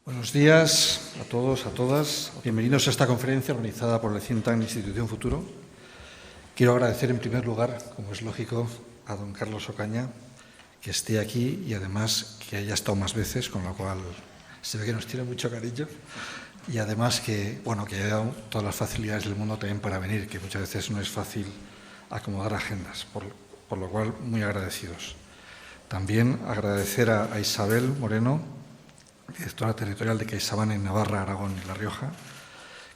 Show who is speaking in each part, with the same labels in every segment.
Speaker 1: Buenos días a todos, a todas. Bienvenidos a esta conferencia organizada por el think tank Institución Futuro. Quiero agradecer en primer lugar, como es lógico, a don Carlos Ocaña que esté aquí y además que haya estado más veces, con lo cual se ve que nos tiene mucho cariño y además que haya dado todas las facilidades del mundo también para venir, que muchas veces no es fácil acomodar agendas, por lo cual muy agradecidos. También agradecer a Isabel Moreno, directora territorial de CaixaBank en Navarra, Aragón y La Rioja,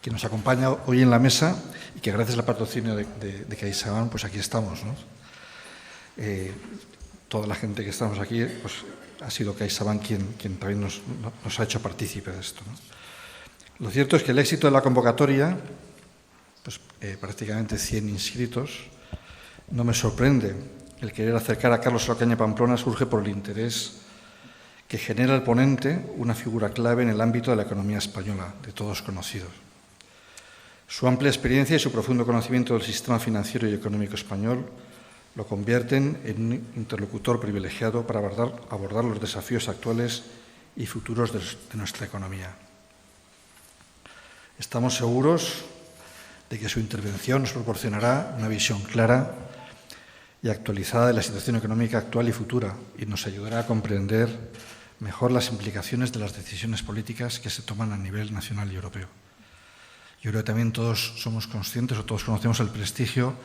Speaker 1: que nos acompaña hoy en la mesa y que gracias al patrocinio de CaixaBank, pues aquí estamos, ¿no? Toda la gente que estamos aquí, pues ha sido CaixaBank quien también nos ha hecho partícipe de esto, ¿no? Lo cierto es que el éxito de la convocatoria, pues prácticamente 100 inscritos, no me sorprende. El querer acercar a Carlos Ocaña Pamplona surge por el interés que genera el ponente, una figura clave en el ámbito de la economía española, de todos conocidos. Su amplia experiencia y su profundo conocimiento del sistema financiero y económico español lo convierten en un interlocutor privilegiado para abordar los desafíos actuales y futuros de nuestra economía. Estamos seguros de que su intervención nos proporcionará una visión clara y actualizada de la situación económica actual y futura y nos ayudará a comprender mejor las implicaciones de las decisiones políticas que se toman a nivel nacional y europeo. Yo creo que también todos somos conscientes o todos conocemos el prestigio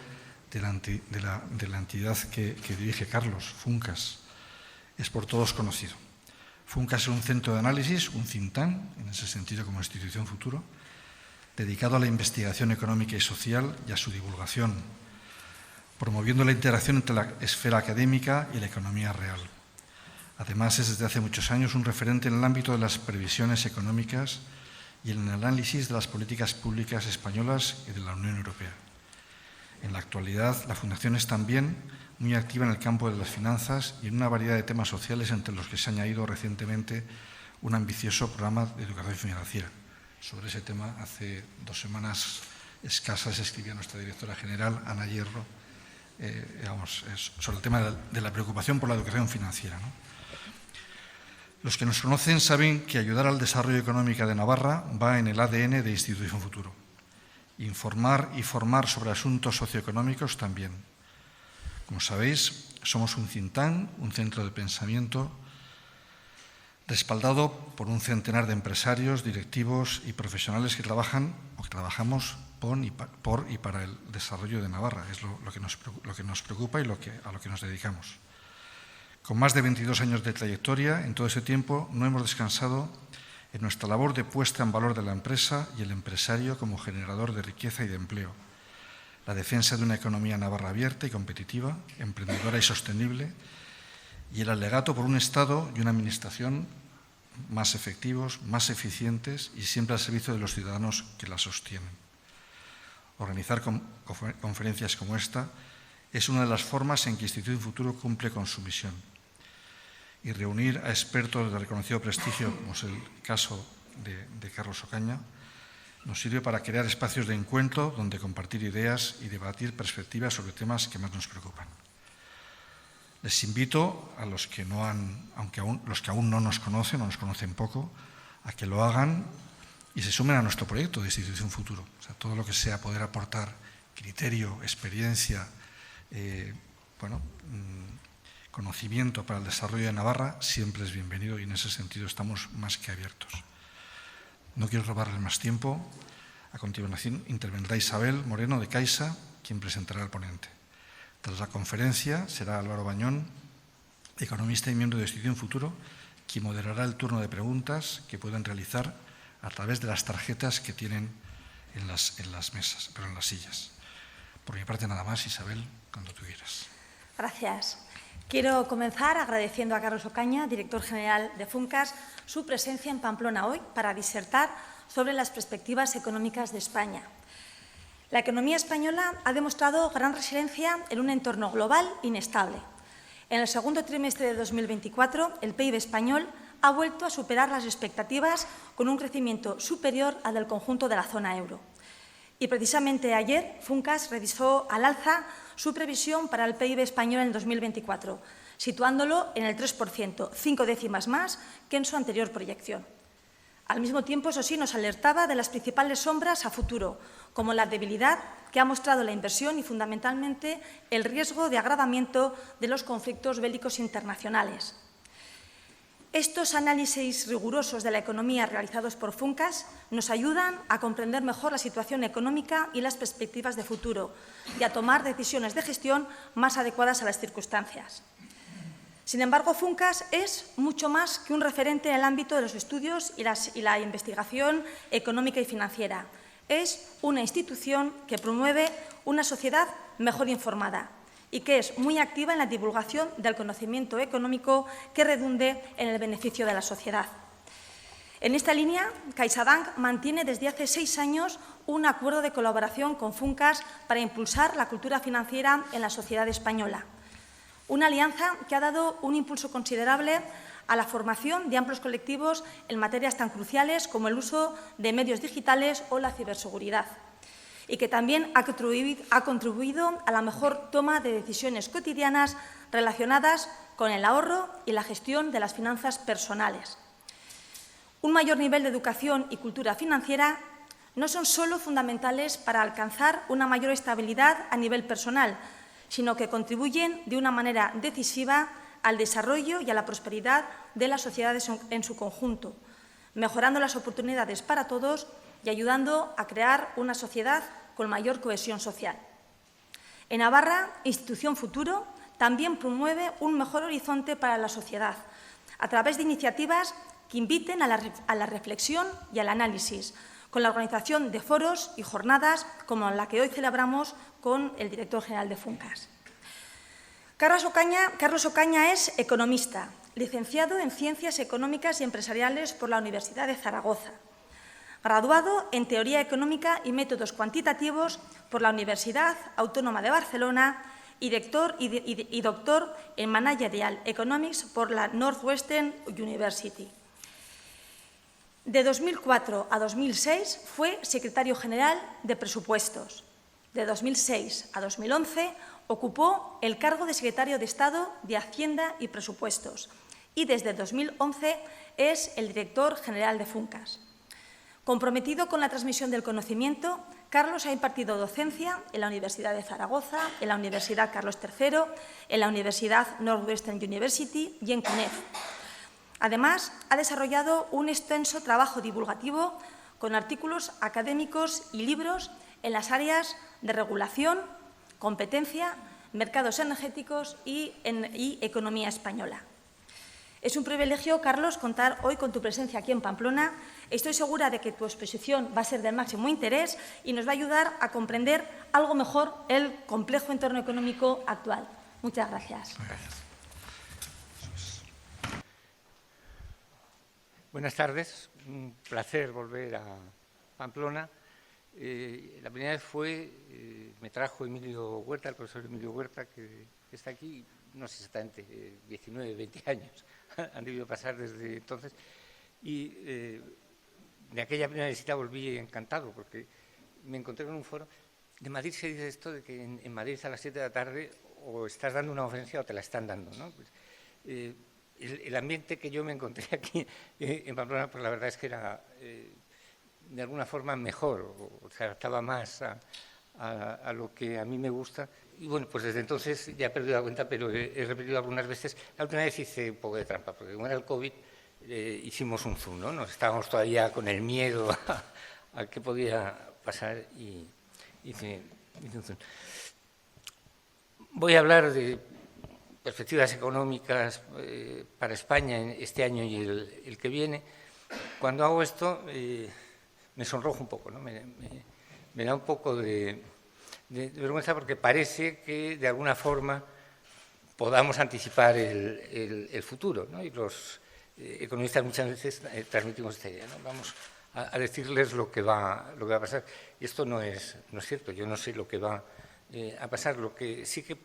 Speaker 1: de la entidad que dirige Carlos, Funcas. Es por todos conocido. Funcas es un centro de análisis, un think tank, en ese sentido como institución futuro, dedicado a la investigación económica y social y a su divulgación, promoviendo la interacción entre la esfera académica y la economía real. Además, es desde hace muchos años un referente en el ámbito de las previsiones económicas y en el análisis de las políticas públicas españolas y de la Unión Europea. En la actualidad, la Fundación es también muy activa en el campo de las finanzas y en una variedad de temas sociales, entre los que se ha añadido recientemente un ambicioso programa de educación financiera. Sobre ese tema, hace 2 semanas escasas, escribía nuestra directora general, Ana Hierro, sobre el tema de la preocupación por la educación financiera, ¿no? Los que nos conocen saben que ayudar al desarrollo económico de Navarra va en el ADN de Institución Futuro. Informar y formar sobre asuntos socioeconómicos también. Como sabéis, somos un think tank, un centro de pensamiento, respaldado por un centenar de empresarios, directivos y profesionales que trabajan o que trabajamos por y para el desarrollo de Navarra. Es lo que nos preocupa y a lo que nos dedicamos. Con más de 22 años de trayectoria, en todo ese tiempo no hemos descansado en nuestra labor de puesta en valor de la empresa y el empresario como generador de riqueza y de empleo, la defensa de una economía navarra abierta y competitiva, emprendedora y sostenible, y el alegato por un Estado y una Administración más efectivos, más eficientes y siempre al servicio de los ciudadanos que la sostienen. Organizar conferencias como esta es una de las formas en que Institución Futuro cumple con su misión. Y reunir a expertos de reconocido prestigio, como es el caso de Carlos Ocaña, nos sirve para crear espacios de encuentro donde compartir ideas y debatir perspectivas sobre temas que más nos preocupan. Les invito a los que los que aún no nos conocen o nos conocen poco, a que lo hagan y se sumen a nuestro proyecto de Institución Futuro. O sea, todo lo que sea poder aportar criterio, experiencia, conocimiento para el desarrollo de Navarra siempre es bienvenido y en ese sentido estamos más que abiertos. No quiero robarles más tiempo. A continuación intervendrá Isabel Moreno de Caixa, quien presentará al ponente. Tras la conferencia será Álvaro Bañón, economista y miembro de Institución Futuro, quien moderará el turno de preguntas que pueden realizar a través de las tarjetas que tienen en las mesas, pero en las sillas. Por mi parte nada más, Isabel, cuando tú quieras.
Speaker 2: Gracias. Quiero comenzar agradeciendo a Carlos Ocaña, director general de Funcas, su presencia en Pamplona hoy para disertar sobre las perspectivas económicas de España. La economía española ha demostrado gran resiliencia en un entorno global inestable. En el segundo trimestre de 2024, el PIB español ha vuelto a superar las expectativas con un crecimiento superior al del conjunto de la zona euro. Y precisamente ayer, Funcas revisó al alza su previsión para el PIB español en 2024, situándolo en el 3%, 5 décimas más que en su anterior proyección. Al mismo tiempo, eso sí, nos alertaba de las principales sombras a futuro, como la debilidad que ha mostrado la inversión y, fundamentalmente, el riesgo de agravamiento de los conflictos bélicos internacionales. Estos análisis rigurosos de la economía realizados por Funcas nos ayudan a comprender mejor la situación económica y las perspectivas de futuro y a tomar decisiones de gestión más adecuadas a las circunstancias. Sin embargo, Funcas es mucho más que un referente en el ámbito de los estudios y la investigación económica y financiera. Es una institución que promueve una sociedad mejor informada y que es muy activa en la divulgación del conocimiento económico que redunde en el beneficio de la sociedad. En esta línea, CaixaBank mantiene desde hace 6 años un acuerdo de colaboración con Funcas para impulsar la cultura financiera en la sociedad española. Una alianza que ha dado un impulso considerable a la formación de amplios colectivos en materias tan cruciales como el uso de medios digitales o la ciberseguridad, y que también ha contribuido a la mejor toma de decisiones cotidianas relacionadas con el ahorro y la gestión de las finanzas personales. Un mayor nivel de educación y cultura financiera no son solo fundamentales para alcanzar una mayor estabilidad a nivel personal, sino que contribuyen de una manera decisiva al desarrollo y a la prosperidad de las sociedades en su conjunto, mejorando las oportunidades para todos y ayudando a crear una sociedad con mayor cohesión social. En Navarra, Institución Futuro también promueve un mejor horizonte para la sociedad, a través de iniciativas que inviten a la reflexión y al análisis, con la organización de foros y jornadas como la que hoy celebramos con el director general de Funcas. Carlos Ocaña es economista, licenciado en Ciencias Económicas y Empresariales por la Universidad de Zaragoza, graduado en Teoría Económica y Métodos Cuantitativos por la Universidad Autónoma de Barcelona y doctor en Managerial Economics por la Northwestern University. De 2004 a 2006 fue secretario general de Presupuestos. De 2006 a 2011 ocupó el cargo de secretario de Estado de Hacienda y Presupuestos y desde 2011 es el director general de Funcas. Comprometido con la transmisión del conocimiento, Carlos ha impartido docencia en la Universidad de Zaragoza, en la Universidad Carlos III, en la Universidad Northwestern University y en CUNEF. Además, ha desarrollado un extenso trabajo divulgativo con artículos académicos y libros en las áreas de regulación, competencia, mercados energéticos y economía española. Es un privilegio, Carlos, contar hoy con tu presencia aquí en Pamplona. Estoy segura de que tu exposición va a ser de máximo interés y nos va a ayudar a comprender algo mejor el complejo entorno económico actual. Muchas gracias.
Speaker 1: Gracias.
Speaker 3: Buenas tardes. Un placer volver a Pamplona. La primera vez me trajo Emilio Huerta, el profesor Emilio Huerta, que está aquí, no sé exactamente, 19, 20 años han debido pasar desde entonces. Y de aquella primera visita volví encantado, porque me encontré con un foro. De Madrid se dice esto de que en Madrid a las 7 de la tarde o estás dando una conferencia o te la están dando, ¿no? Pues, el ambiente que yo me encontré aquí en Pamplona, pues la verdad es que era de alguna forma mejor, o se adaptaba más a lo que a mí me gusta. Y bueno, pues desde entonces ya he perdido la cuenta, pero he repetido algunas veces. La última vez hice un poco de trampa, porque como era el COVID, hicimos un Zoom, ¿no? Nos estábamos todavía con el miedo a qué podía pasar y hice un Zoom. Voy a hablar de perspectivas económicas para España en este año y el que viene. Cuando hago esto me sonrojo un poco, ¿no? Me da un poco de vergüenza porque parece que de alguna forma podamos anticipar el futuro, ¿no? Y los economistas muchas veces transmitimos esta idea, ¿no? Vamos a decirles lo que va a pasar. Y esto no es cierto. Yo no sé lo que va a pasar. Lo que sí que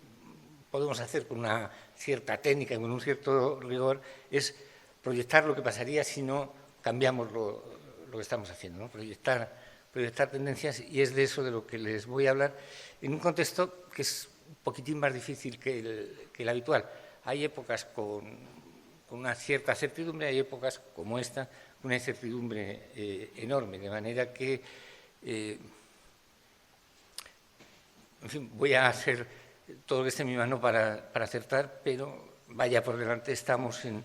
Speaker 3: podemos hacer con una cierta técnica y con un cierto rigor es proyectar lo que pasaría si no cambiamos lo que estamos haciendo, ¿no? Proyectar tendencias, y es de eso de lo que les voy a hablar en un contexto que es un poquitín más difícil que el habitual. Hay épocas con una cierta certidumbre, hay épocas como esta una incertidumbre enorme, de manera que, en fin, voy a hacer todo lo que esté en mi mano para acertar, pero vaya por delante, estamos en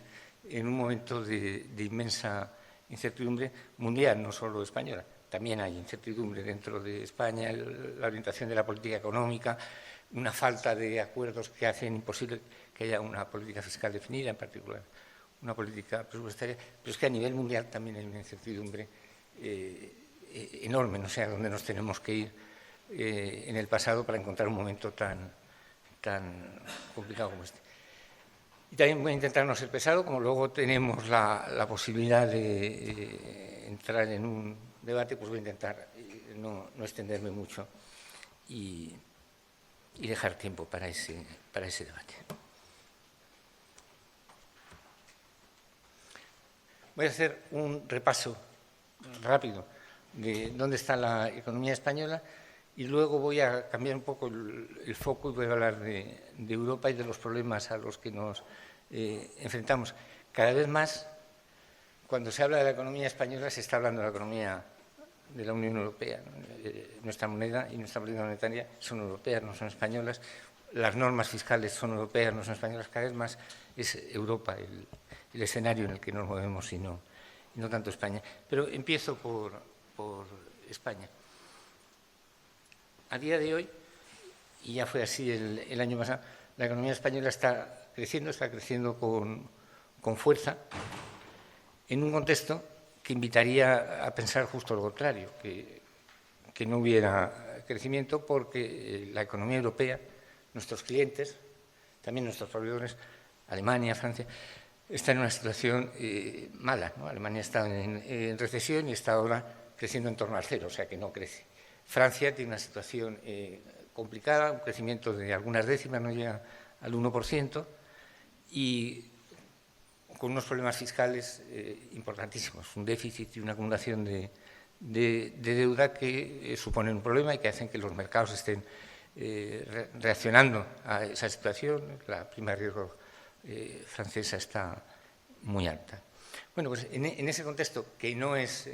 Speaker 3: un momento de inmensa incertidumbre mundial, no solo española. También hay incertidumbre dentro de España, la orientación de la política económica, una falta de acuerdos que hacen imposible que haya una política fiscal definida, en particular una política presupuestaria, pero es que a nivel mundial también hay una incertidumbre enorme, no sé a dónde nos tenemos que ir en el pasado para encontrar un momento tan complicado como este. Y también voy a intentar no ser pesado, como luego tenemos la posibilidad de entrar en un debate, pues voy a intentar no extenderme mucho y dejar tiempo para ese debate. Voy a hacer un repaso rápido de dónde está la economía española y luego voy a cambiar un poco el foco y voy a hablar de Europa y de los problemas a los que nos enfrentamos. Cada vez más, cuando se habla de la economía española, se está hablando de la economía de la Unión Europea, ¿no? Nuestra moneda y nuestra política monetaria son europeas, no son españolas. Las normas fiscales son europeas, no son españolas. Cada vez más es Europa el escenario en el que nos movemos y no tanto España. Pero empiezo por España. A día de hoy, y ya fue así el año pasado, la economía española está creciendo con fuerza, en un contexto que invitaría a pensar justo lo contrario, que no hubiera crecimiento, porque la economía europea, nuestros clientes, también nuestros proveedores, Alemania, Francia, está en una situación mala, ¿no? Alemania está en recesión y está ahora creciendo en torno al cero, o sea que no crece. Francia tiene una situación complicada, un crecimiento de algunas décimas, no llega al 1%, y con unos problemas fiscales importantísimos, un déficit y una acumulación de deuda que suponen un problema y que hacen que los mercados estén reaccionando a esa situación. La prima de riesgo francesa está muy alta. Bueno, pues en ese contexto que no es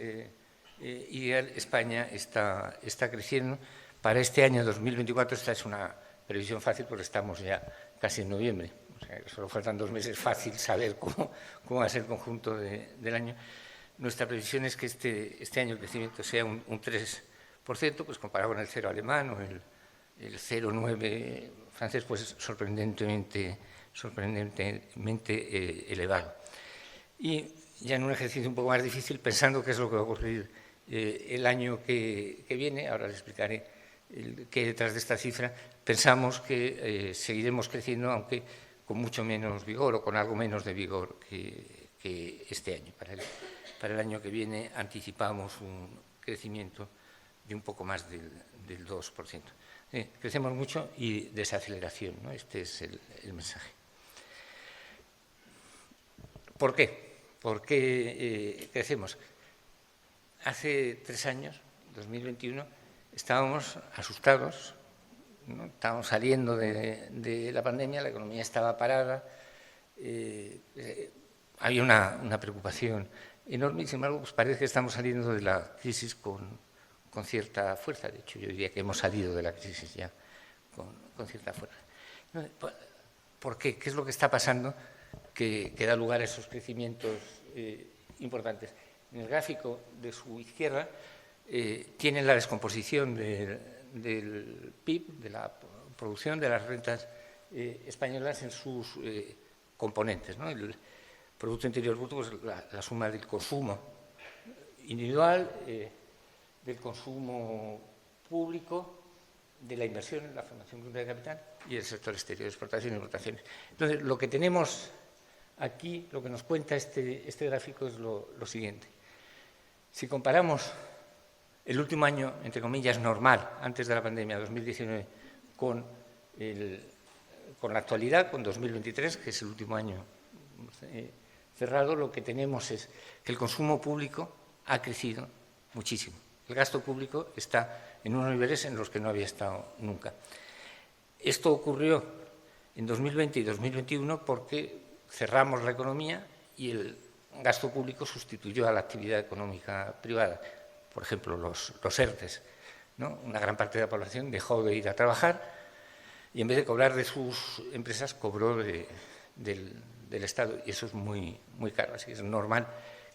Speaker 3: ideal, España está creciendo. Para este año 2024 esta es una previsión fácil porque estamos ya casi en noviembre. O sea, solo faltan 2 meses, fácil saber cómo va a ser el conjunto del año. Nuestra previsión es que este año el crecimiento sea un 3%, pues comparado con el 0 alemán o el 0,9 francés, pues sorprendentemente elevado. Y ya en un ejercicio un poco más difícil, pensando qué es lo que va a ocurrir el año que viene, ahora les explicaré qué hay detrás de esta cifra, pensamos que seguiremos creciendo, aunque con mucho menos vigor o con algo menos de vigor que este año. Para el año que viene anticipamos un crecimiento de un poco más del 2%. Crecemos mucho y desaceleración, ¿no? Este es el mensaje. ¿Por qué? ¿Por qué crecemos? Hace 3 años, 2021, estábamos asustados, ¿no? Estábamos saliendo de la pandemia, la economía estaba parada, había una preocupación enorme y, sin embargo, pues parece que estamos saliendo de la crisis con cierta fuerza. De hecho, yo diría que hemos salido de la crisis ya con cierta fuerza. ¿Por qué? ¿Qué es lo que está pasando que da lugar a esos crecimientos importantes? En el gráfico de su izquierda tienen la descomposición del PIB, de la producción de las rentas españolas en sus componentes, ¿no? El Producto Interior Bruto, pues la suma del consumo individual, del consumo público, de la inversión en la formación bruta de capital y el sector exterior, exportación y importaciones. Entonces, lo que tenemos aquí, lo que nos cuenta este gráfico es lo siguiente. Si comparamos el último año, entre comillas, normal, antes de la pandemia, 2019, con la actualidad, con 2023, que es el último año cerrado, lo que tenemos es que el consumo público ha crecido muchísimo. El gasto público está en unos niveles en los que no había estado nunca. Esto ocurrió en 2020 y 2021 porque cerramos la economía y gasto público sustituyó a la actividad económica privada. Por ejemplo, los ERTEs, ¿no? Una gran parte de la población dejó de ir a trabajar y en vez de cobrar de sus empresas, cobró del Estado. Y eso es muy, muy caro. Así que es normal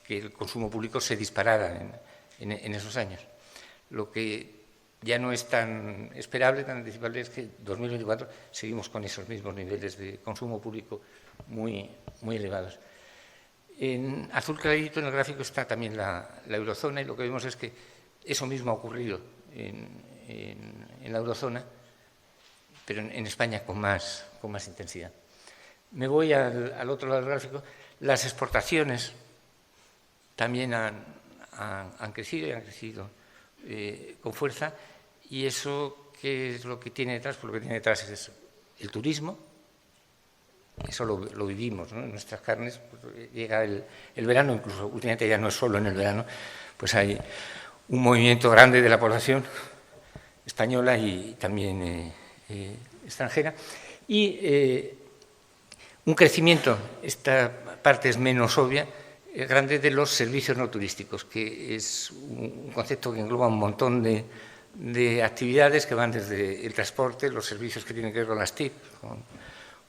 Speaker 3: que el consumo público se disparara en esos años. Lo que ya no es tan esperable, tan anticipable, es que en 2024 seguimos con esos mismos niveles de consumo público muy, muy elevados. En azul clarito en el gráfico está también la eurozona y lo que vemos es que eso mismo ha ocurrido en la eurozona, pero en España con más intensidad. Me voy al otro lado del gráfico. Las exportaciones también han crecido y han crecido con fuerza. ¿Y eso qué es lo que tiene detrás? Pues lo que tiene detrás es el turismo. Eso lo vivimos, ¿no? En nuestras carnes. Pues llega el verano, incluso últimamente ya no es solo en el verano, pues hay un movimiento grande de la población española y también extranjera. Y un crecimiento, esta parte es menos obvia, grande de los servicios no turísticos, que es un concepto que engloba un montón de actividades que van desde el transporte, los servicios que tienen que ver con las TIC,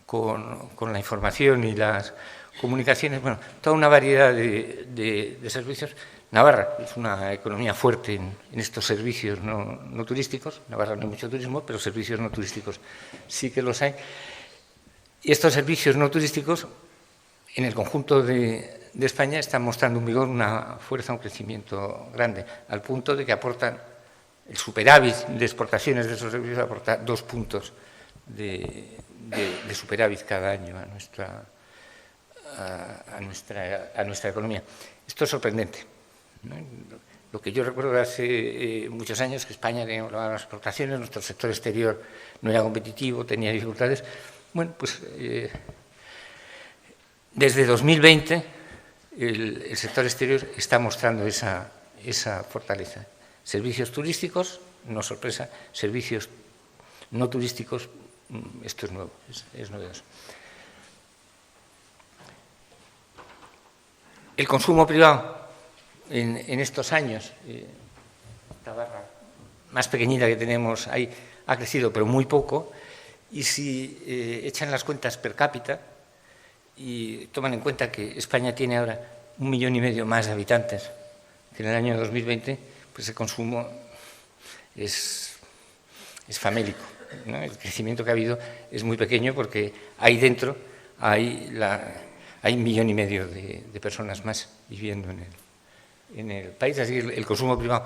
Speaker 3: con la información y las comunicaciones, bueno, toda una variedad de servicios. Navarra es una economía fuerte en estos servicios no turísticos. Navarra no hay mucho turismo, pero servicios no turísticos sí que los hay. Y estos servicios no turísticos, en el conjunto de España, están mostrando un vigor, una fuerza, un crecimiento grande, al punto de que aportan el superávit de exportaciones de esos servicios, aporta 2 puntos de superávit cada año a nuestra economía. Esto es sorprendente, ¿no? Lo que yo recuerdo de hace muchos años, que España tenía las exportaciones, nuestro sector exterior no era competitivo, tenía dificultades. Bueno, pues desde 2020 el sector exterior está mostrando esa fortaleza. Servicios turísticos, no sorpresa, servicios no turísticos, esto es nuevo, es novedoso. El consumo privado en estos años, esta barra más pequeñita que tenemos ahí, ha crecido, pero muy poco, y si echan las cuentas per cápita y toman en cuenta que España tiene ahora 1,5 millones más de habitantes que en el año 2020, pues el consumo es famélico, ¿no? El crecimiento que ha habido es muy pequeño porque ahí dentro hay 1,5 millones de personas más viviendo en el país. Así que el consumo privado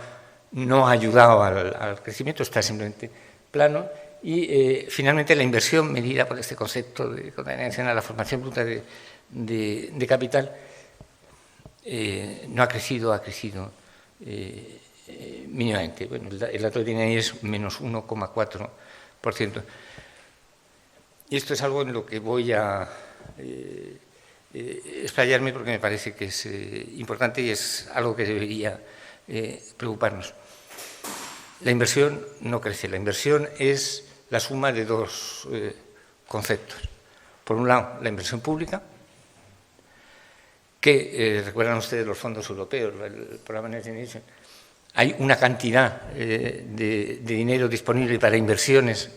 Speaker 3: no ha ayudado al crecimiento, está simplemente plano. Y finalmente la inversión medida por este concepto de contaminación a la formación bruta de capital no ha crecido, ha crecido mínimamente. Bueno, el dato que tiene ahí es menos 1,4%. Y esto es algo en lo que voy a explayarme porque me parece que es importante y es algo que debería preocuparnos. La inversión no crece. La inversión es la suma de 2 conceptos. Por un lado, la inversión pública, que recuerdan ustedes los fondos europeos, el programa Next Generation. Hay una cantidad de dinero disponible para inversiones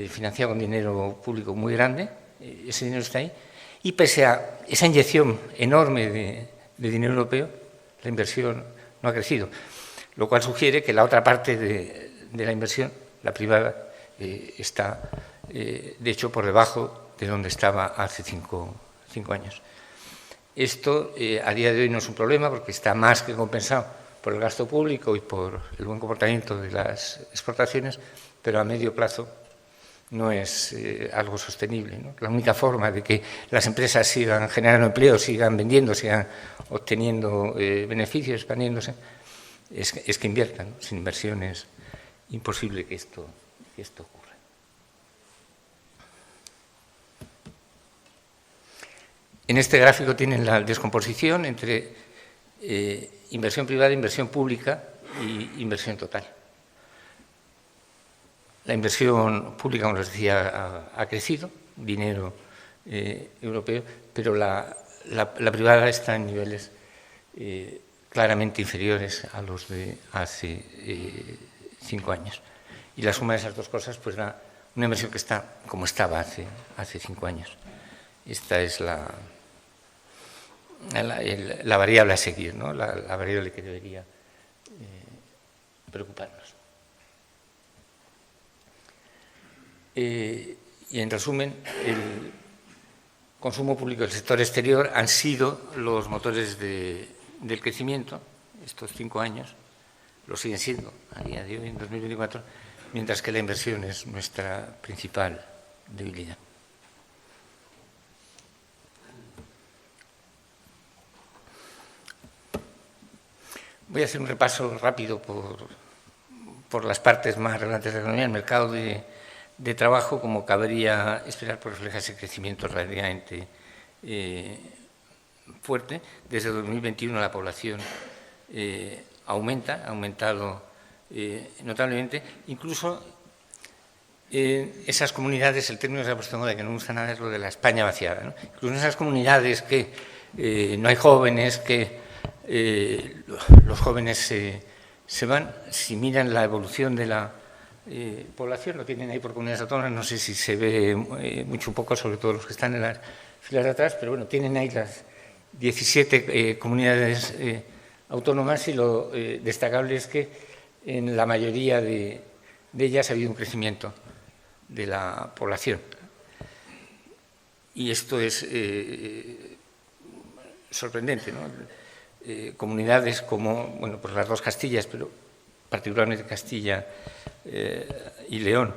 Speaker 3: financiado con dinero público muy grande. Ese dinero está ahí. Y pese a esa inyección enorme de dinero europeo, la inversión no ha crecido. Lo cual sugiere que la otra parte de la inversión, la privada, está, de hecho, por debajo de donde estaba hace 5 años. Esto, a día de hoy, no es un problema porque está más que compensado por el gasto público y por el buen comportamiento de las exportaciones, pero a medio plazo no es algo sostenible, ¿no? La única forma de que las empresas sigan generando empleo, sigan vendiendo, sigan obteniendo beneficios, expandiéndose, es que inviertan, ¿no? Sin inversión es imposible que esto ocurra. En este gráfico tienen la descomposición entre inversión privada, inversión pública y inversión total. La inversión pública, como les decía, ha crecido, dinero europeo, pero la la privada está en niveles claramente inferiores a los de hace 5 años. Y la suma de esas dos cosas pues da una inversión que está como estaba hace 5 años. Esta es la variable a seguir, ¿no? la variable que debería preocuparnos. Y en resumen, el consumo público del sector exterior han sido los motores del crecimiento estos 5 años, lo siguen siendo a día de hoy, en 2024, mientras que la inversión es nuestra principal debilidad. Voy a hacer un repaso rápido por las partes más relevantes de la economía. El mercado de trabajo, como cabría esperar, pues refleja ese crecimiento relativamente fuerte. Desde 2021 la población ha aumentado notablemente. Incluso en esas comunidades, el término que se ha puesto en moda, que no me gusta nada, es lo de la España vaciada, ¿no? Incluso en esas comunidades que no hay jóvenes, que los jóvenes se van, si miran la evolución de la población, lo tienen ahí por comunidades autónomas, no sé si se ve mucho un poco, sobre todo los que están en las filas de atrás, pero bueno, tienen ahí las 17 comunidades autónomas, y lo destacable es que en la mayoría de ellas ha habido un crecimiento de la población. Y esto es sorprendente, ¿no? Comunidades como, bueno, pues las dos Castillas, pero particularmente Castilla y León,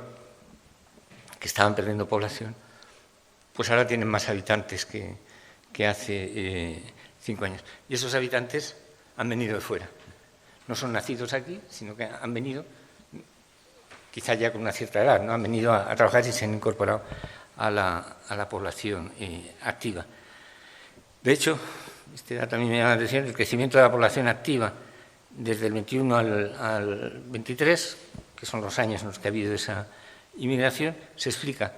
Speaker 3: que estaban perdiendo población, pues ahora tienen más habitantes que hace 5 años. Y esos habitantes han venido de fuera. No son nacidos aquí, sino que han venido, quizá ya con una cierta edad, ¿no? Han venido a trabajar y se han incorporado a la población activa. De hecho, este dato también me llama la atención, el crecimiento de la población activa desde el 21 al 23, que son los años en los que ha habido esa inmigración, se explica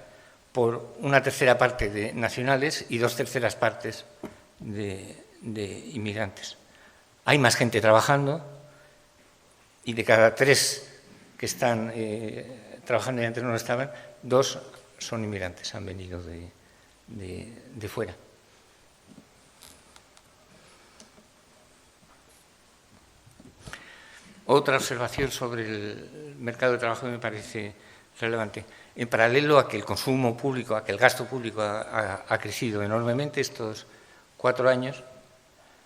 Speaker 3: por una tercera parte de nacionales y 2/3 partes de inmigrantes. Hay más gente trabajando, y de cada 3 que están trabajando y antes no lo estaban, 2 son inmigrantes, han venido de fuera. Otra observación sobre el mercado de trabajo que me parece relevante. En paralelo a que el consumo público, a que el gasto público ha crecido enormemente estos 4 años,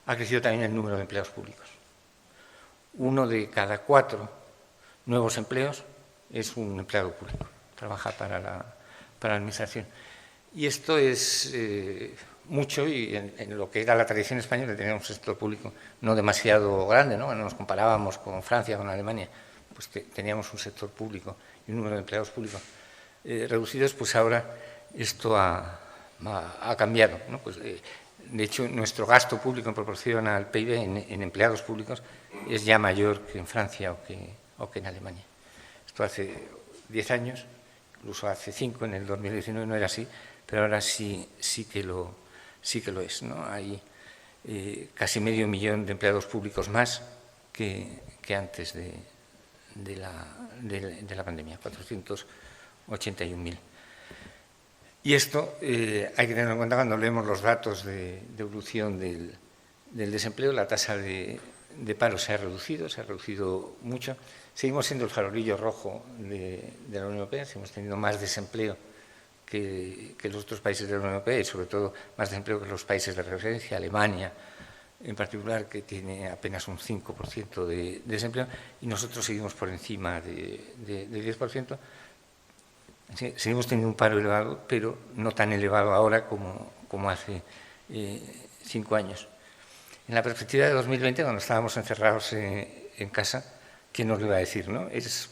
Speaker 3: ha crecido también el número de empleados públicos. 1 de cada 4 nuevos empleos es un empleado público, trabaja para la Administración. Y esto es mucho, y en lo que era la tradición española teníamos un sector público no demasiado grande, ¿no? Cuando nos comparábamos con Francia, con Alemania, pues teníamos un sector público y un número de empleados públicos reducidos, pues ahora esto ha cambiado, ¿no? Pues, de hecho, nuestro gasto público en proporción al PIB en empleados públicos es ya mayor que en Francia o que en Alemania. Esto hace 10 años, incluso hace 5, en el 2019 no era así, pero ahora sí que lo es, ¿no? Hay casi medio millón de empleados públicos más que antes de la pandemia, 481.000. Y esto hay que tenerlo en cuenta cuando leemos los datos de evolución del desempleo. La tasa de paro se ha reducido mucho. Seguimos siendo el farolillo rojo de la Unión Europea, seguimos teniendo más desempleo que los otros países de la Unión Europea, y sobre todo más desempleo que los países de referencia, Alemania en particular, que tiene apenas un 5% de desempleo, y nosotros seguimos por encima del 10%. Seguimos teniendo un paro elevado, pero no tan elevado ahora como hace 5 años. En la perspectiva de 2020, cuando estábamos encerrados en casa, ¿quién nos lo iba a decir, no? Es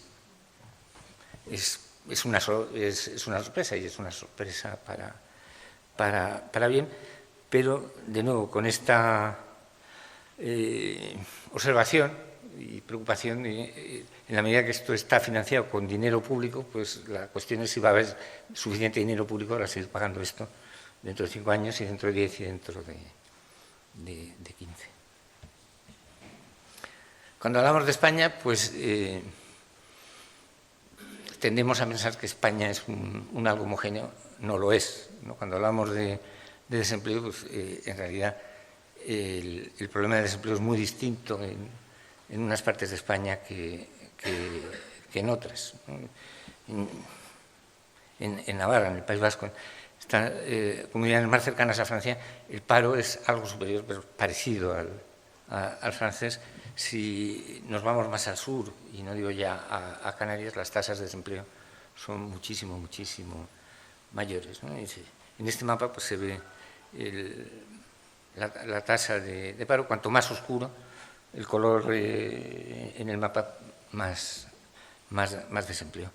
Speaker 3: una sorpresa, y es una sorpresa para bien, pero de nuevo con esta observación y preocupación, en la medida que esto está financiado con dinero público, pues la cuestión es si va a haber suficiente dinero público para seguir pagando esto dentro de 5 años, y dentro de 10, y dentro de 15. Cuando hablamos de España, pues tendemos a pensar que España es un algo homogéneo. No lo es, ¿no? Cuando hablamos de desempleo, pues, en realidad el problema de desempleo es muy distinto en unas partes de España que en otras, ¿no? En Navarra, en el País Vasco, comunidades más cercanas a Francia, el paro es algo superior, pero parecido al francés. Si nos vamos más al sur, y no digo ya a Canarias, las tasas de desempleo son muchísimo mayores, ¿no? En este mapa pues, se ve la tasa de paro. Cuanto más oscuro el color en el mapa, más desempleo.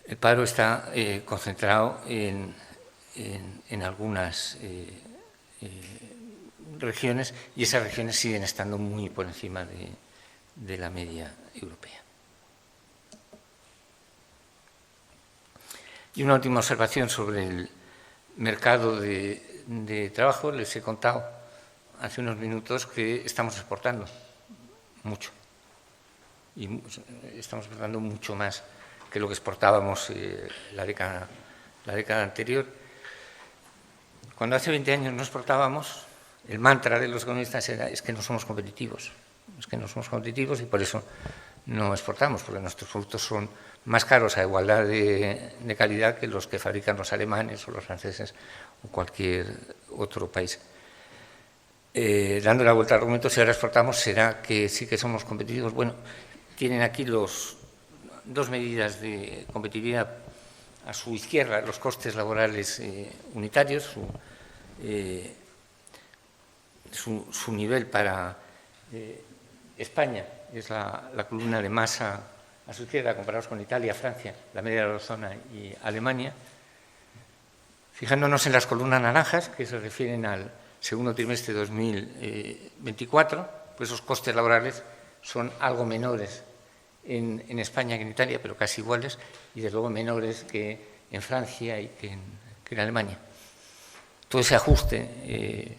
Speaker 3: El paro está concentrado en algunas regiones, y esas regiones siguen estando muy por encima de la media europea. Y una última observación sobre el mercado de trabajo. Les he contado hace unos minutos que estamos exportando mucho, y estamos exportando mucho más que lo que exportábamos la década anterior. Cuando hace 20 años no exportábamos, el mantra de los economistas es que no somos competitivos. Es que no somos competitivos y por eso no exportamos, porque nuestros productos son más caros a igualdad de calidad que los que fabrican los alemanes o los franceses o cualquier otro país. Dando la vuelta al argumento, si ahora exportamos, ¿será que sí que somos competitivos? Bueno, tienen aquí dos medidas de competitividad a su izquierda: los costes laborales unitarios, su nivel para España es la columna de masa a su izquierda, comparados con Italia, Francia, la media de la eurozona y Alemania. Fijándonos en las columnas naranjas, que se refieren al segundo trimestre de 2024, pues esos costes laborales son algo menores en España que en Italia, pero casi iguales, y desde luego menores que en Francia y que en Alemania. Todo ese ajuste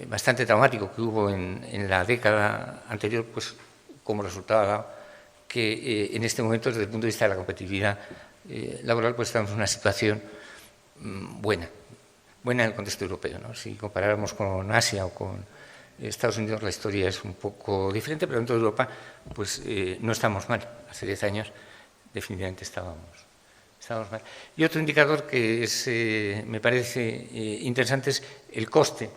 Speaker 3: bastante traumático que hubo en la década anterior, pues como resultado ha dado que en este momento, desde el punto de vista de la competitividad laboral, pues estamos en una situación buena en el contexto europeo, ¿no? Si comparáramos con Asia o con Estados Unidos, la historia es un poco diferente, pero dentro de Europa pues no estamos mal. Hace 10 años definitivamente estábamos mal. Y otro indicador que me parece interesante es el coste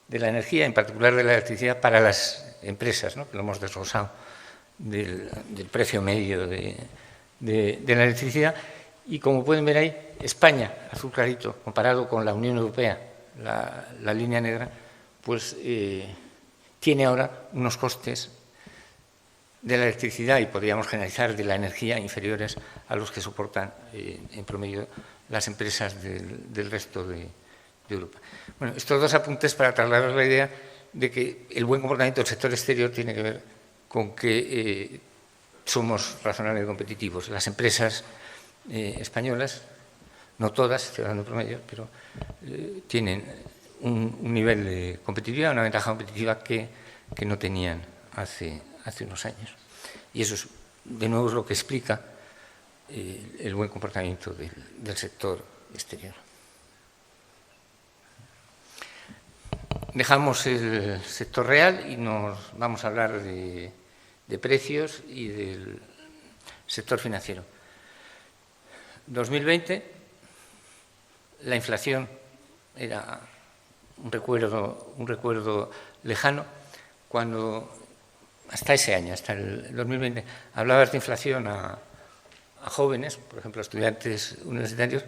Speaker 3: de la energía, en particular de la electricidad, para las empresas, ¿no? Que lo hemos desglosado del precio medio de la electricidad. Y como pueden ver ahí, España, azul clarito, comparado con la Unión Europea, la línea negra, pues tiene ahora unos costes de la electricidad, y podríamos generalizar de la energía, inferiores a los que soportan en promedio las empresas del resto de Europa. Bueno, estos dos apuntes para trasladar la idea de que el buen comportamiento del sector exterior tiene que ver con que somos razonablemente competitivos. Las empresas españolas, no todas, estoy hablando de promedio, pero tienen un nivel de competitividad, una ventaja competitiva que no tenían hace unos años. Y eso, de nuevo, es lo que explica el buen comportamiento del sector exterior. Dejamos el sector real y nos vamos a hablar de precios y del sector financiero. 2020, la inflación era un recuerdo lejano, cuando hasta ese año, hasta el 2020, hablabas de inflación a jóvenes, por ejemplo, a estudiantes universitarios,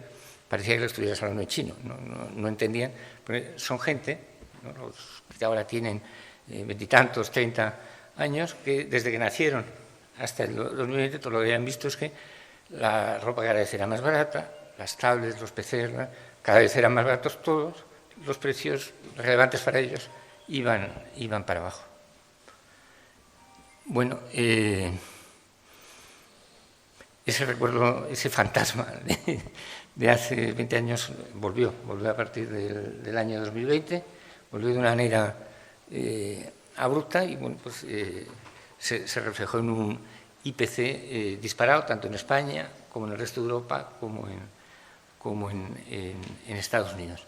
Speaker 3: parecía que lo estuvieras hablando en chino, no entendían, porque son gente, ¿no? Los que ahora tienen 20 y tantos, 30 años, que desde que nacieron hasta el 2020 todo lo que habían visto es que la ropa cada vez era más barata, las tablets, los PCs, cada vez eran más baratos todos, los precios relevantes para ellos iban para abajo. Bueno, ese recuerdo, ese fantasma de hace 20 años volvió a partir del año 2020, volvió de una manera abrupta y bueno, pues, se reflejó en un IPC disparado tanto en España como en el resto de Europa como en Estados Unidos.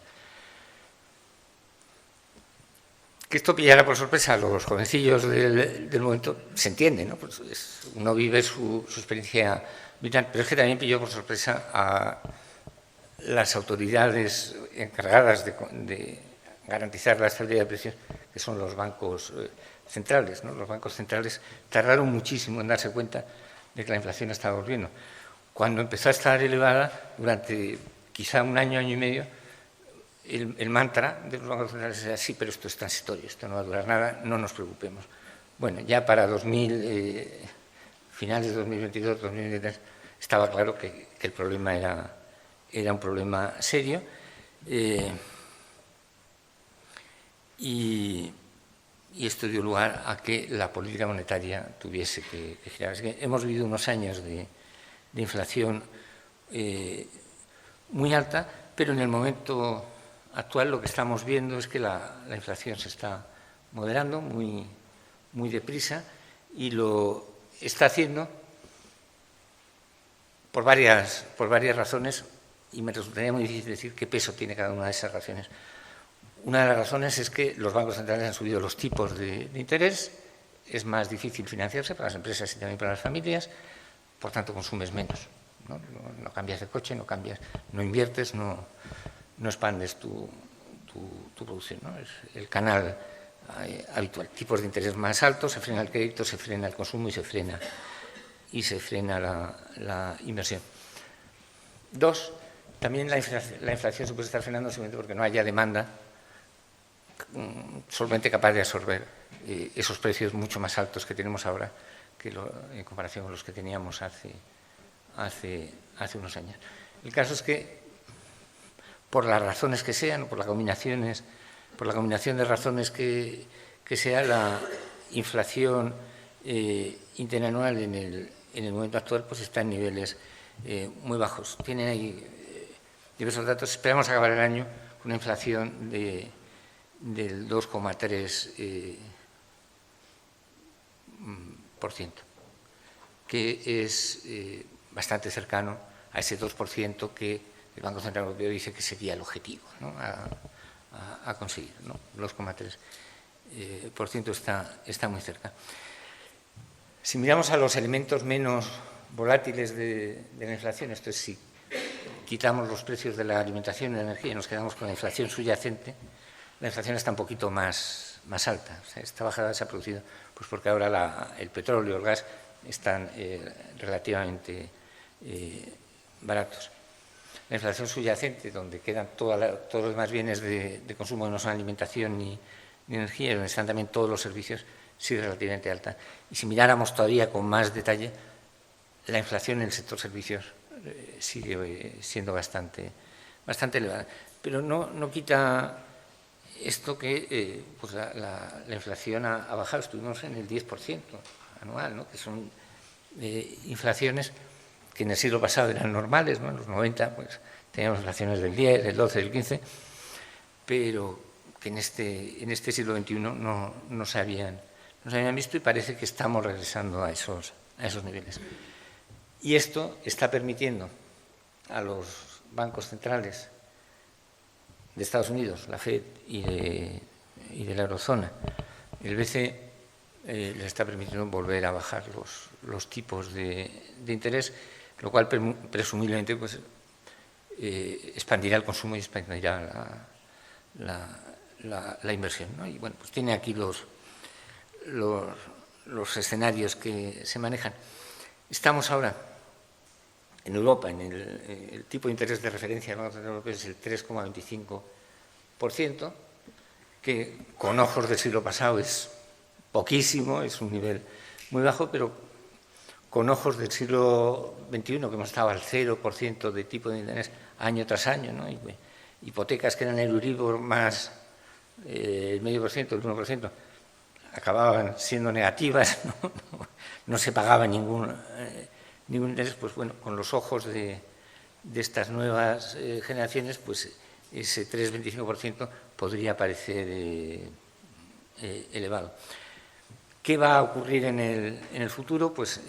Speaker 3: Que esto pillara por sorpresa a los jovencillos del momento, se entiende, ¿no? Pues uno vive su experiencia vital, pero es que también pilló por sorpresa a las autoridades encargadas de garantizar la estabilidad de precios, que son los bancos centrales, ¿no? Los bancos centrales tardaron muchísimo en darse cuenta de que la inflación estaba volviendo. Cuando empezó a estar elevada, durante quizá un año, año y medio, el mantra de los bancos centrales era: sí, pero esto es transitorio, esto no va a durar nada, no nos preocupemos. Bueno, ya para finales de 2022, 2023, estaba claro que el problema era un problema serio y esto dio lugar a que la política monetaria tuviese que girar. Es que hemos vivido unos años de inflación muy alta, pero en el momento actual lo que estamos viendo es que la inflación se está moderando muy deprisa y lo está haciendo por varias razones, y me resultaría muy difícil decir qué peso tiene cada una de esas razones. Una de las razones es que los bancos centrales han subido los tipos de interés, es más difícil financiarse para las empresas y también para las familias, por tanto consumes menos, ¿no? No cambias de coche, no inviertes, no expandes tu producción, ¿no? Es el canal habitual. Tipos de interés más altos, se frena el crédito, se frena el consumo y se frena la inversión. Dos, también la inflación se puede estar frenando simplemente porque no haya demanda solamente capaz de absorber esos precios mucho más altos que tenemos ahora en comparación con los que teníamos hace unos años. El caso es que, por las razones que sean, por la combinación de razones que sea, la inflación interanual en el momento actual pues está en niveles muy bajos. Tienen ahí diversos datos. Esperamos acabar el año con una inflación del 2,3%, que es bastante cercano a ese 2% que el Banco Central Europeo dice que sería el objetivo, ¿no? a conseguir, ¿no? 2,3% está muy cerca. Si miramos a los elementos menos volátiles de la inflación, esto es, si quitamos los precios de la alimentación y la energía y nos quedamos con la inflación subyacente, la inflación está un poquito más alta. O sea, esta bajada se ha producido pues porque ahora el petróleo y el gas están relativamente baratos. La inflación subyacente, donde quedan todos los demás bienes de consumo que no son alimentación ni energía, donde están también todos los servicios, sigue relativamente alta. Y si miráramos todavía con más detalle, la inflación en el sector servicios sigue siendo bastante elevada. Pero no quita esto que pues la inflación ha bajado. Estuvimos en el 10% anual, ¿no? Que son inflaciones que en el siglo pasado eran normales, ¿no? En los 90 pues teníamos inflaciones del 10, del 12, del 15, pero que en este siglo XXI no se habían visto, y parece que estamos regresando a esos niveles. Y esto está permitiendo a los bancos centrales de Estados Unidos, la FED y de la eurozona, el BCE, les está permitiendo volver a bajar los tipos de interés, lo cual presumiblemente pues, expandirá el consumo y expandirá la inversión, ¿no? Y bueno, pues tiene aquí los escenarios que se manejan. Estamos ahora en Europa, en el tipo de interés de referencia del Banco Central Europeo es el 3,25%, que con ojos del siglo pasado es poquísimo, es un nivel muy bajo, pero con ojos del siglo XXI, que hemos estado al 0% de tipo de interés año tras año, ¿no? Y hipotecas que eran el Euribor más el 0,5%, el 1%, acababan siendo negativas, no se pagaba ningún interés. Pues bueno, con los ojos de estas nuevas generaciones, pues ese 3,25% podría parecer elevado. ¿Qué va a ocurrir en el futuro? Pues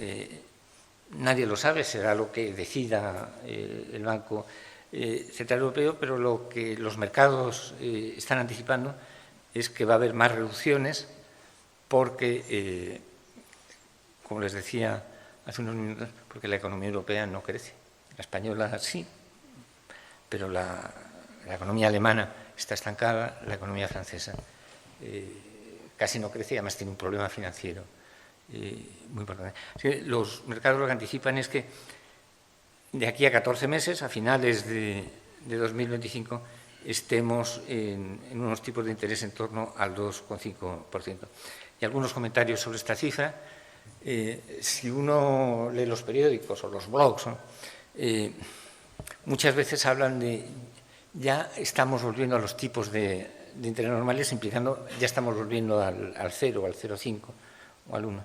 Speaker 3: nadie lo sabe, será lo que decida el Banco Central Europeo, pero lo que los mercados están anticipando es que va a haber más reducciones porque, como les decía hace unos minutos, porque la economía europea no crece. La española sí, pero la economía alemana está estancada, la economía francesa casi no crece y además tiene un problema financiero muy importante. Los mercados lo que anticipan es que de aquí a 14 meses, a finales de 2025, estemos en unos tipos de interés en torno al 2,5%. Y algunos comentarios sobre esta cifra. Si uno lee los periódicos o los blogs, ¿no? Muchas veces hablan de ya estamos volviendo a los tipos de interés normales, implicando ya estamos volviendo al 0, al 0,5 o al 1.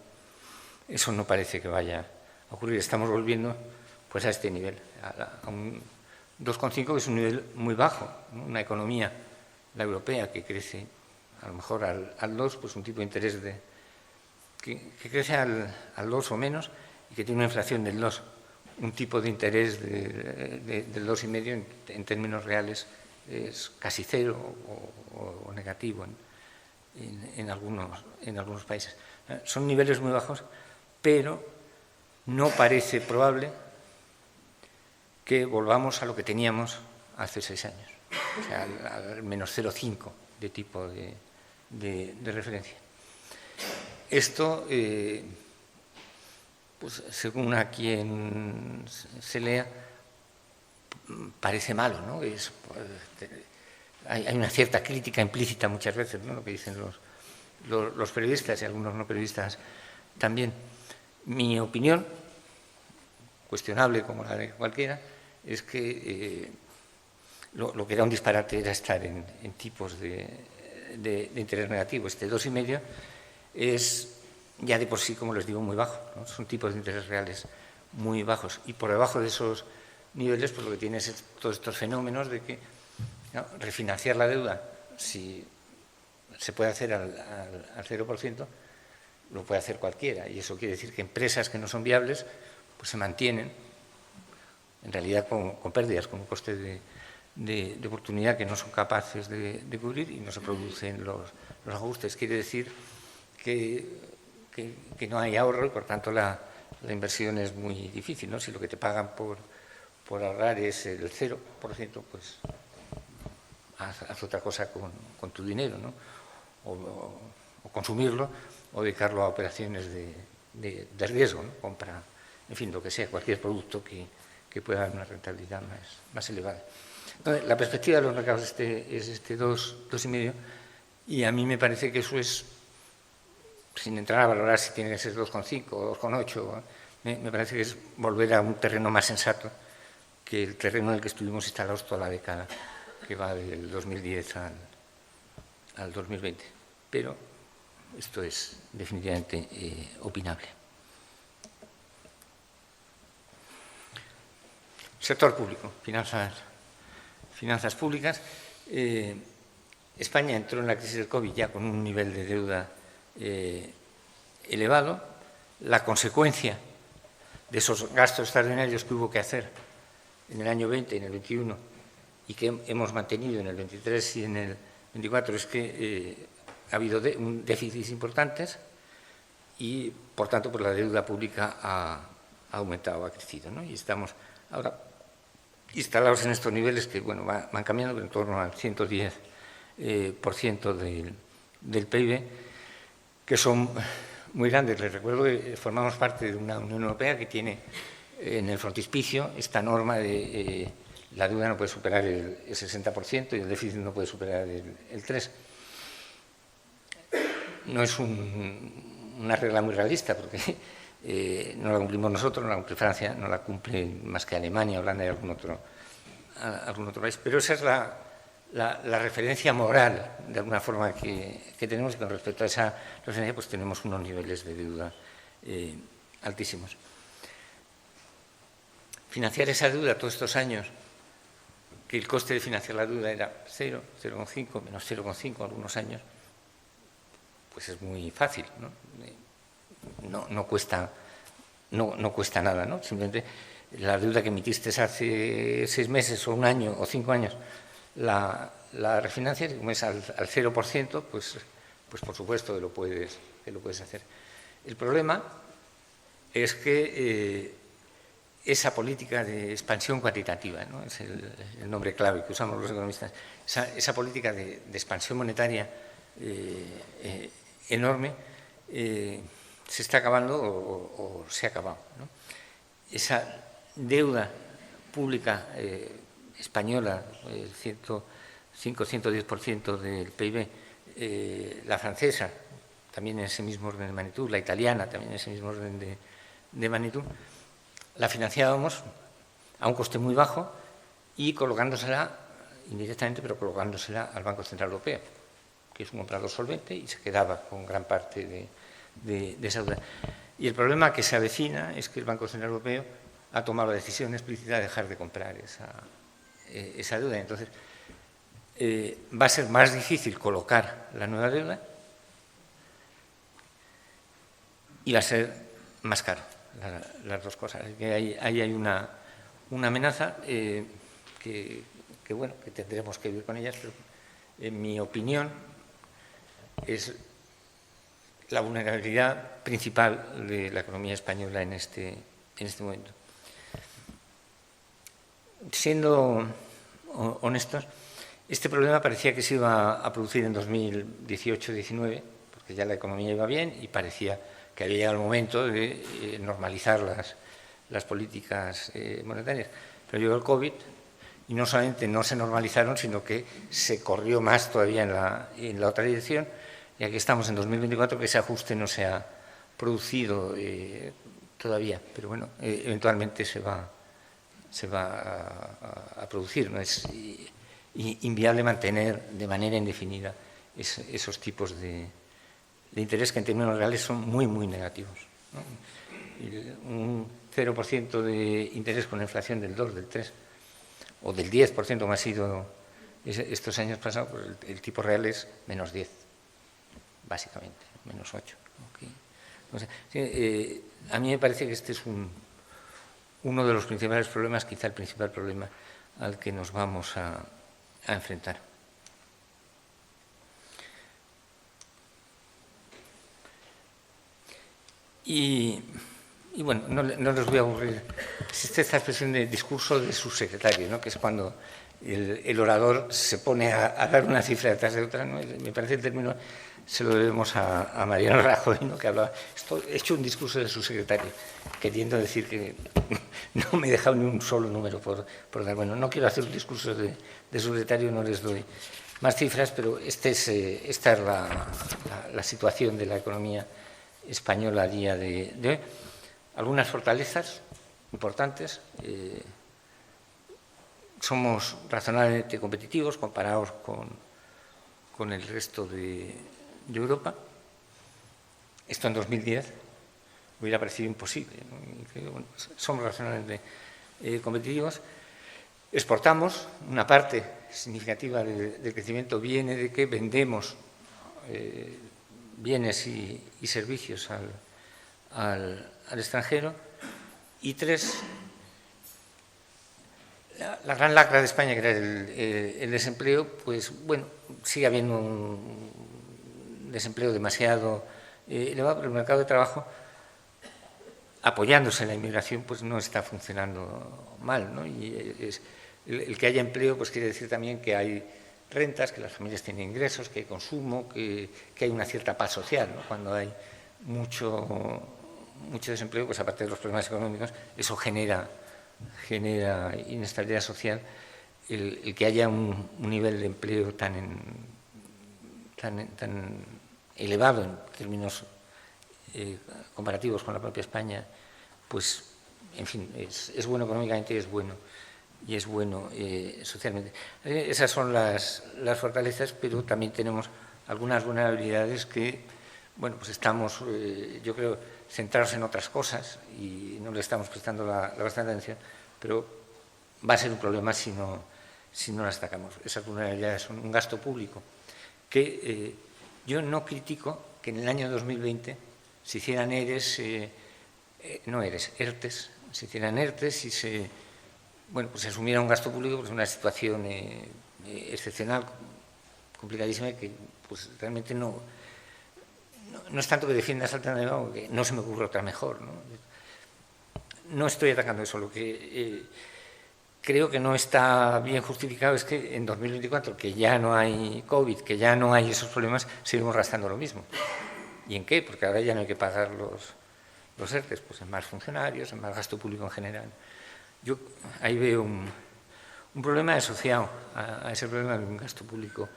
Speaker 3: Eso no parece que vaya a ocurrir. Estamos volviendo pues a este nivel, a un 2,5, que es un nivel muy bajo, ¿no? Una economía, la europea, que crece a lo mejor al 2, pues un tipo de interés que crece al 2 o menos y que tiene una inflación del 2, un tipo de interés del 2,5 en términos reales es casi cero o negativo en algunos países. Son niveles muy bajos, pero no parece probable que volvamos a lo que teníamos hace 6 años, o sea, al menos 0,5 de tipo de referencia. Esto, pues según a quien se lea, parece malo, ¿no? Hay una cierta crítica implícita muchas veces, ¿no? Lo que dicen los periodistas y algunos no periodistas también. Mi opinión, cuestionable como la de cualquiera, es que lo que era un disparate era estar en tipos de interés negativo. Este 2,5 es ya de por sí, como les digo, muy bajo, ¿no? Son tipos de interés reales muy bajos. Y por debajo de esos niveles, pues lo que tiene es todos estos fenómenos de que, ¿no?, refinanciar la deuda, si se puede hacer al 0%, lo puede hacer cualquiera. Y eso quiere decir que empresas que no son viables pues se mantienen, en realidad con pérdidas, con un coste de oportunidad que no son capaces de cubrir y no se producen los ajustes. Quiere decir que no hay ahorro y, por tanto, la inversión es muy difícil, ¿no? Si lo que te pagan por ahorrar es el 0%, pues haz otra cosa con tu dinero, ¿no? O consumirlo o dedicarlo a operaciones de riesgo, ¿no? Compra, en fin, lo que sea, cualquier producto que pueda dar una rentabilidad más elevada. Entonces, la perspectiva de los mercados es este 2,5, y a mí me parece que eso es, sin entrar a valorar si tiene que ser 2,5 o 2,8, me parece que es volver a un terreno más sensato que el terreno en el que estuvimos instalados toda la década, que va del 2010 al 2020. Pero esto es definitivamente opinable. Sector público, finanzas públicas. España entró en la crisis del COVID ya con un nivel de deuda elevado. La consecuencia de esos gastos extraordinarios que hubo que hacer en el año 20 y en el 21 y que hemos mantenido en el 23 y en el 24 es que ha habido déficits importantes y, por tanto, pues la deuda pública ha aumentado, ha crecido, ¿no? Y estamos ahora instalados en estos niveles que, bueno, van cambiando, pero en torno al 110% del PIB, que son muy grandes. Les recuerdo que formamos parte de una Unión Europea que tiene en el frontispicio esta norma de la deuda no puede superar el 60% y el déficit no puede superar el 3%. No es una regla muy realista, porque no la cumplimos nosotros, no la cumple Francia, no la cumple más que Alemania, Holanda y algún otro país. Pero esa es la referencia moral, de alguna forma, que tenemos, y con respecto a esa referencia pues tenemos unos niveles de deuda altísimos. Financiar esa deuda todos estos años que el coste de financiar la deuda era 0, 0,5, menos 0,5 algunos años, pues es muy fácil, ¿no? No cuesta nada, ¿no? Simplemente la deuda que emitiste hace 6 meses o 1 año o 5 años, la refinancias y como es al 0%, pues por supuesto que lo puedes hacer. El problema es que esa política de expansión cuantitativa, ¿no? Es el nombre clave que usamos los economistas, esa política de expansión monetaria enorme se está acabando o se ha acabado, ¿no? Esa deuda pública española, el 105-110% del PIB, la francesa también en ese mismo orden de magnitud, la italiana también en ese mismo orden de magnitud, la financiábamos a un coste muy bajo y colocándosela indirectamente, pero colocándosela al Banco Central Europeo, que es un comprador solvente y se quedaba con gran parte de esa deuda. Y el problema que se avecina es que el Banco Central Europeo ha tomado la decisión explícita de dejar de comprar esa deuda. Entonces, va a ser más difícil colocar la nueva deuda y va a ser más caro, las dos cosas. Ahí hay una amenaza que tendremos que vivir con ellas, pero en mi opinión es la vulnerabilidad principal de la economía española en este momento. Siendo honestos, este problema parecía que se iba a producir en 2018-19, porque ya la economía iba bien y parecía que había llegado el momento de normalizar las políticas monetarias. Pero llegó el COVID y no solamente no se normalizaron, sino que se corrió más todavía en la otra dirección. Y aquí estamos en 2024, que ese ajuste no se ha producido todavía, pero bueno, eventualmente se va a producir. No es inviable mantener de manera indefinida esos tipos de interés que en términos reales son muy, muy negativos, ¿no? Un 0% de interés con inflación del 2, del 3 o del 10%, como ha sido estos años pasados, pues el tipo real es menos 10. Básicamente, menos 8. Okay. O sea, a mí me parece que este es uno de los principales problemas, quizá el principal problema al que nos vamos a enfrentar. Y bueno, no les voy a aburrir. Existe esta expresión de discurso de subsecretario, ¿no? Que es cuando el orador se pone a dar una cifra detrás de otra, ¿no? Me parece el término se lo debemos a Mariano Rajoy, ¿no? Que hablaba, he hecho un discurso de subsecretario, queriendo decir que no me he dejado ni un solo número por dar. Bueno, no quiero hacer un discurso de subsecretario, no les doy más cifras, pero esta es la situación de la economía española a día de hoy. Algunas fortalezas importantes. Somos razonablemente competitivos comparados con el resto de Europa. Esto en 2010 hubiera parecido imposible, ¿no? Bueno, somos razonablemente competitivos. Exportamos. Una parte significativa del crecimiento viene de que vendemos bienes y servicios al extranjero. Y 3, la gran lacra de España, que era el desempleo, pues bueno, sigue habiendo un desempleo demasiado elevado, pero el mercado de trabajo, apoyándose en la inmigración, pues no está funcionando mal, ¿no? Y el que haya empleo, pues quiere decir también que hay rentas, que las familias tienen ingresos, que hay consumo, que hay una cierta paz social, ¿no? Cuando hay mucho desempleo, pues aparte de los problemas económicos, eso genera inestabilidad social. El que haya un nivel de empleo tan elevado en términos comparativos con la propia España, pues, en fin, es bueno económicamente y es bueno socialmente. Esas son las fortalezas, pero también tenemos algunas vulnerabilidades que, bueno, pues estamos, yo creo, centrados en otras cosas y no le estamos prestando la bastante atención, pero va a ser un problema si no si no las atacamos. Esas vulnerabilidades son un gasto público que yo no critico que en el año 2020 se hicieran ERTES, se hicieran ERTES y se asumiera un gasto público, pues una situación excepcional, complicadísima, que pues realmente no es tanto que defienda esa alternativa, que no se me ocurre otra mejor, No estoy atacando eso, lo que creo que no está bien justificado es que en 2024, que ya no hay COVID, que ya no hay esos problemas, seguimos gastando lo mismo. ¿Y en qué? Porque ahora ya no hay que pagar los ERTES, pues en más funcionarios, en más gasto público en general. Yo ahí veo un problema asociado a ese problema de un gasto público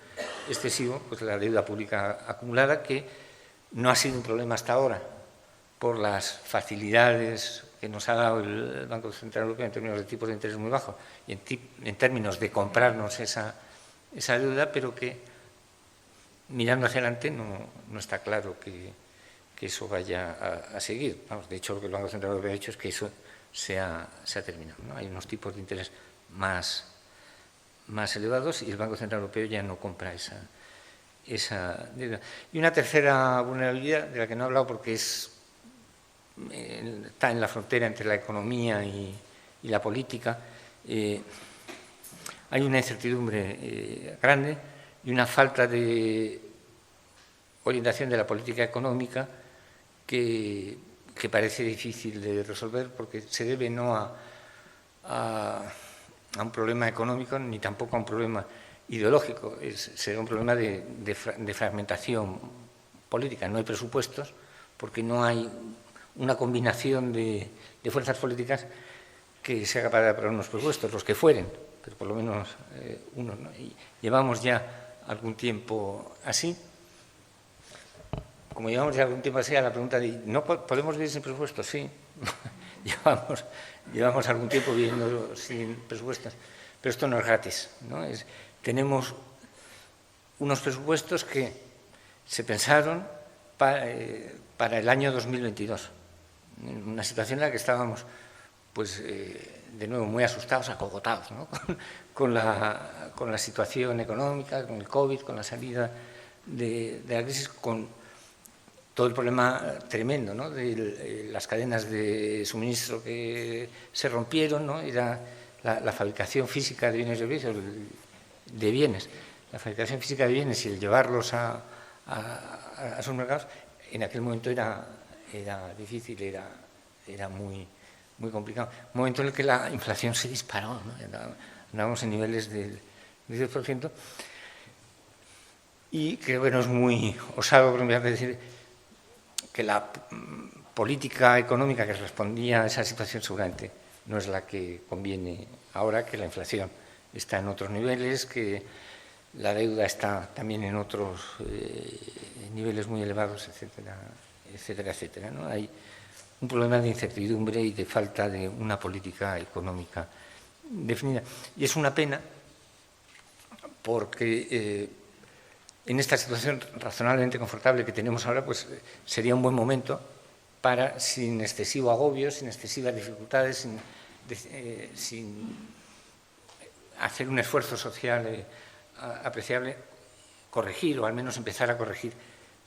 Speaker 3: excesivo, pues la deuda pública acumulada, que no ha sido un problema hasta ahora por las facilidades que nos ha dado el Banco Central Europeo en términos de tipos de interés muy bajos y en términos de comprarnos esa deuda, pero que mirando hacia adelante no está claro que eso vaya a seguir. Vamos, de hecho, lo que el Banco Central Europeo ha hecho es que eso se ha terminado, Hay unos tipos de interés más elevados y el Banco Central Europeo ya no compra esa deuda. Y una tercera vulnerabilidad, de la que no he hablado porque está en la frontera entre la economía y la política, hay una incertidumbre grande y una falta de orientación de la política económica que parece difícil de resolver, porque se debe no a un problema económico ni tampoco a un problema ideológico, será un problema de fragmentación política. No hay presupuestos porque no hay una combinación de fuerzas políticas que sea capaz de aprobar unos presupuestos, los que fueren, pero por lo menos uno. Y llevamos ya algún tiempo así. Como llevamos ya algún tiempo así, a la pregunta de ¿no podemos vivir sin presupuestos? Sí, llevamos algún tiempo viviendo sin presupuestos, pero esto no es gratis, tenemos unos presupuestos que se pensaron para el año 2022, en una situación en la que estábamos, pues, de nuevo, muy asustados, acogotados, con la situación económica, con el COVID, con la salida de la crisis, con todo el problema tremendo, de las cadenas de suministro que se rompieron, y la fabricación física de bienes y servicios, de bienes, la fabricación física de bienes y el llevarlos a sus mercados, en aquel momento era difícil, era muy complicado. Un momento en el que la inflación se disparó, andábamos en niveles del 10%, y que, es muy osado por mi parte decir que la política económica que respondía a esa situación seguramente no es la que conviene ahora, que la inflación está en otros niveles, que la deuda está también en otros niveles muy elevados, etcétera, etcétera, etcétera. Hay un problema de incertidumbre y de falta de una política económica definida. Y es una pena porque en esta situación razonablemente confortable que tenemos ahora, pues sería un buen momento para, sin excesivo agobio, sin excesivas dificultades, sin hacer un esfuerzo social apreciable, corregir o al menos empezar a corregir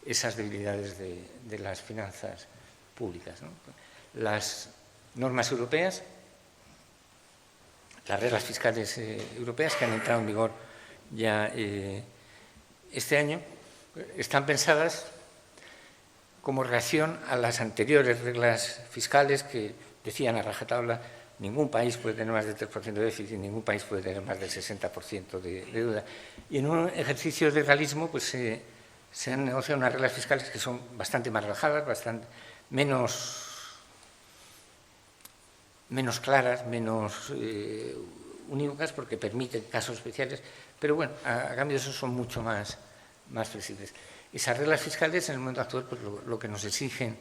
Speaker 3: esas debilidades de las finanzas públicas. Las normas europeas, las reglas fiscales europeas que han entrado en vigor ya este año, están pensadas como reacción a las anteriores reglas fiscales que decían a rajatabla: ningún país puede tener más del 3% de déficit, ningún país puede tener más del 60% de deuda. Y en un ejercicio de realismo, pues se han negociado unas reglas fiscales que son bastante más relajadas, bastante menos claras, menos unívocas, porque permiten casos especiales, pero bueno, a cambio de eso son mucho más flexibles. Esas reglas fiscales en el momento actual, pues lo que nos exigen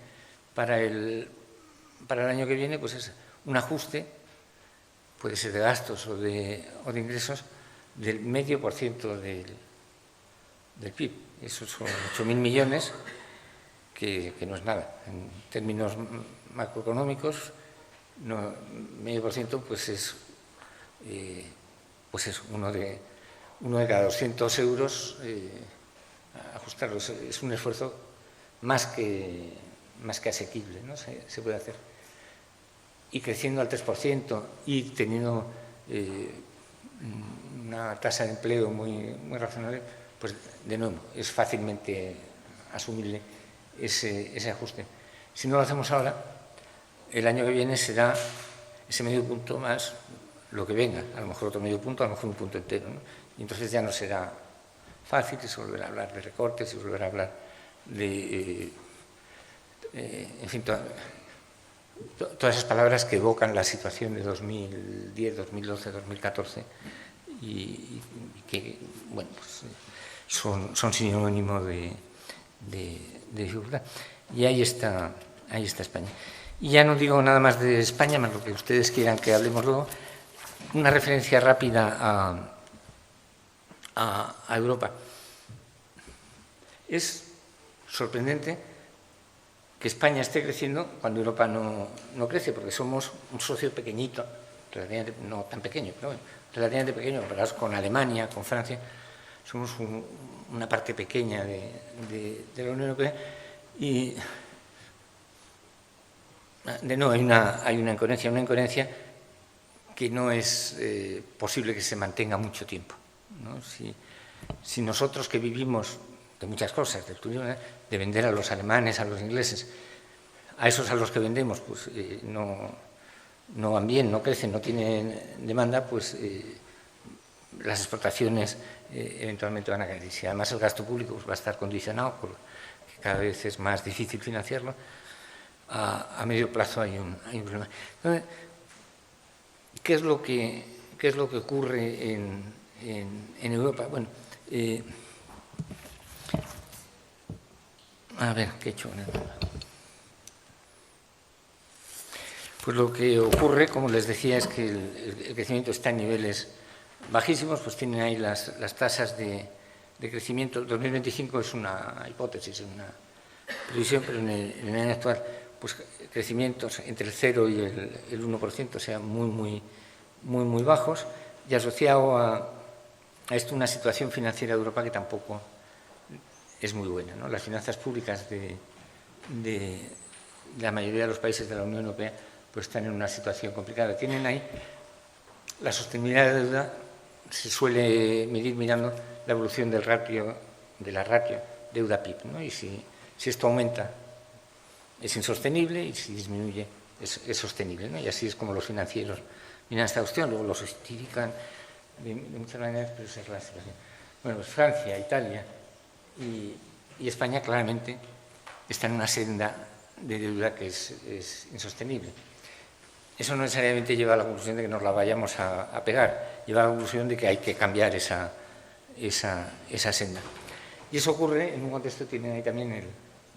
Speaker 3: para el año que viene, pues es un ajuste, puede ser de gastos o de ingresos, del 0,5% del PIB. Esos son 8.000 millones, que no es nada. En términos macroeconómicos, 0,5% pues es pues eso, uno de cada 200 euros, ajustarlo. Es un esfuerzo más que asequible, ¿no? Se puede hacer. Y creciendo al 3% y teniendo una tasa de empleo muy razonable, pues de nuevo es fácilmente asumible ese ajuste. Si no lo hacemos ahora, el año que viene será ese medio punto más lo que venga, a lo mejor otro medio punto, a lo mejor un punto entero, ¿no? Y entonces ya no será fácil, y se volverá a hablar de recortes, y volverá a hablar de, en fin, todas esas palabras que evocan la situación de 2010, 2012, 2014 y que, bueno, pues son sinónimo de dificultad. Y ahí está España. Y ya no digo nada más de España, más lo que ustedes quieran que hablemos luego. Una referencia rápida a Europa. Es sorprendente que España esté creciendo cuando Europa no crece, porque somos un socio pequeñito, relativamente, no tan pequeño, pero bueno, relativamente pequeño, comparados con Alemania, con Francia. Somos una parte pequeña de la Unión Europea y de nuevo hay una incoherencia que no es posible que se mantenga mucho tiempo, ¿no? Si nosotros que vivimos de muchas cosas, del turismo, de vender a los alemanes, a los ingleses, a esos a los que vendemos, pues no van bien, no crecen, no tienen demanda, pues las exportaciones eventualmente van a caer. Y si además el gasto público pues, va a estar condicionado, porque cada vez es más difícil financiarlo, a medio plazo hay un problema. Entonces, ¿qué es lo que ocurre en Europa? Bueno, a ver, ¿qué he hecho? Pues lo que ocurre, como les decía, es que el crecimiento está en niveles bajísimos, pues tienen ahí las tasas de crecimiento. 2025 es una hipótesis, es una previsión, pero en el año actual, pues crecimientos entre el 0 y el 1%, o sea, muy bajos, y asociado a esto una situación financiera de Europa que tampoco es muy buena, ¿no? Las finanzas públicas de la mayoría de los países de la Unión Europea pues están en una situación complicada. Tienen ahí la sostenibilidad de deuda, se suele medir mirando la evolución del ratio, de la ratio deuda-PIB, ¿no? Y si esto aumenta es insostenible y si disminuye es sostenible, ¿no? Y así es como los financieros miran esta cuestión, luego los justifican de muchas maneras, pero esa es la situación. Bueno, pues Francia, Italia y España claramente están en una senda de deuda que es insostenible. Eso no necesariamente lleva a la conclusión de que nos la vayamos a pegar, lleva a la conclusión de que hay que cambiar esa senda. Y eso ocurre en un contexto, tienen ahí también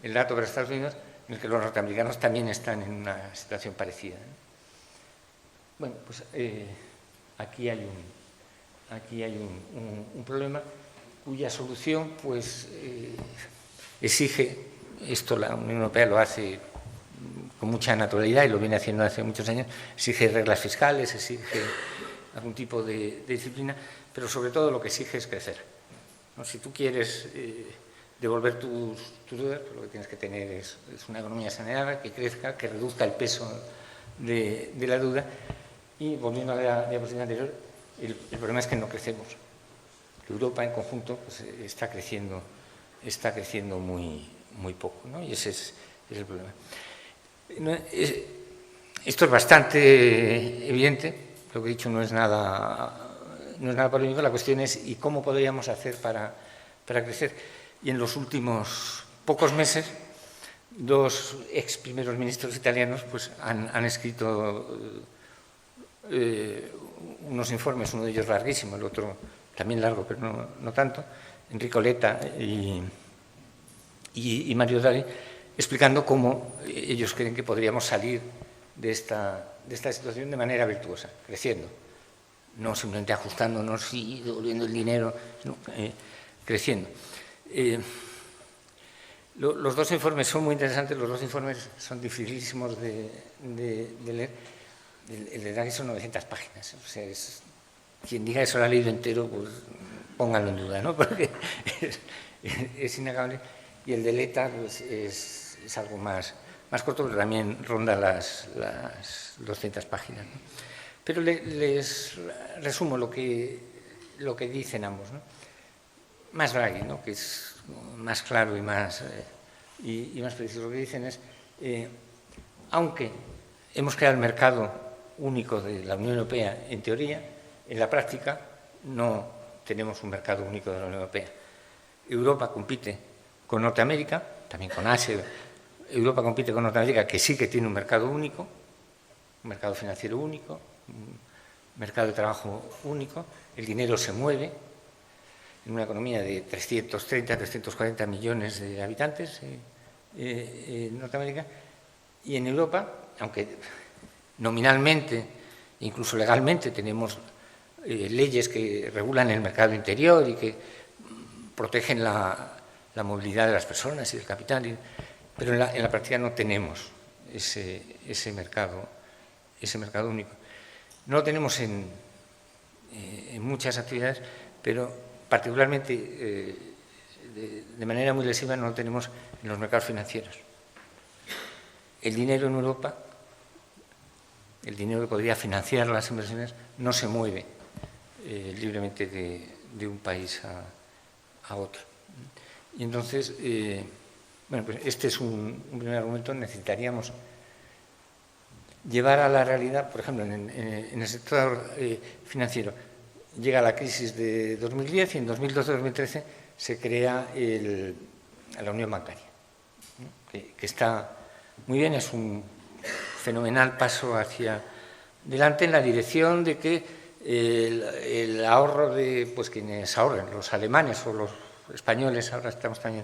Speaker 3: el dato para Estados Unidos, en el que los norteamericanos también están en una situación parecida, ¿no? Bueno, pues aquí hay un problema cuya solución pues exige, esto la Unión Europea lo hace con mucha naturalidad y lo viene haciendo hace muchos años, exige reglas fiscales, exige algún tipo de disciplina, pero sobre todo lo que exige es crecer, ¿no? Si tú quieres devolver tus deudas, pues lo que tienes que tener es una economía saneada, que crezca, que reduzca el peso de la deuda. Y volviendo a la diapositiva anterior, el problema es que no crecemos. Europa en conjunto pues, está creciendo muy poco, ¿no? Y ese es el problema. Esto es bastante evidente, lo que he dicho no es nada polémico, la cuestión es ¿y cómo podríamos hacer para crecer? Y en los últimos pocos meses, dos ex primeros ministros italianos pues, han escrito unos informes, uno de ellos larguísimo, el otro también largo, pero no tanto, Enrico Letta y Mario Draghi, explicando cómo ellos creen que podríamos salir de esta situación de manera virtuosa, creciendo, no simplemente ajustándonos y devolviendo el dinero, sino creciendo. Los dos informes son muy interesantes, los dos informes son dificilísimos de leer. El de Draghi son 900 páginas, o sea, es quien diga eso lo ha leído entero, pues pónganlo en duda, ¿no? Porque es innegable. Y el de ETA pues, es algo más corto, pero también ronda las 200 páginas, ¿no? Pero les resumo lo que dicen ambos, ¿no? Más Draghi, ¿no? Que es más claro y más preciso. Lo que dicen es, aunque hemos creado el mercado único de la Unión Europea, en teoría, en la práctica no tenemos un mercado único de la Unión Europea. Europa compite con Norteamérica, también con Asia. Europa compite con Norteamérica, que sí que tiene un mercado único, un mercado financiero único, un mercado de trabajo único. El dinero se mueve en una economía de 330, 340 millones de habitantes en Norteamérica. Y en Europa, aunque nominalmente, incluso legalmente, tenemos leyes que regulan el mercado interior y que protegen la movilidad de las personas y del capital, pero en la práctica no tenemos ese mercado único. No lo tenemos en muchas actividades, pero particularmente de manera muy lesiva no lo tenemos en los mercados financieros. El dinero en Europa, el dinero que podría financiar las inversiones, no se mueve libremente de un país a otro. Y entonces, bueno, pues este es un primer argumento. Necesitaríamos llevar a la realidad, por ejemplo, en el sector financiero, llega la crisis de 2010 y en 2012-2013 se crea la Unión Bancaria, ¿no? que está muy bien, es un fenomenal paso hacia adelante en la dirección de que el ahorro de pues quienes ahorren, los alemanes o los españoles, ahora estamos también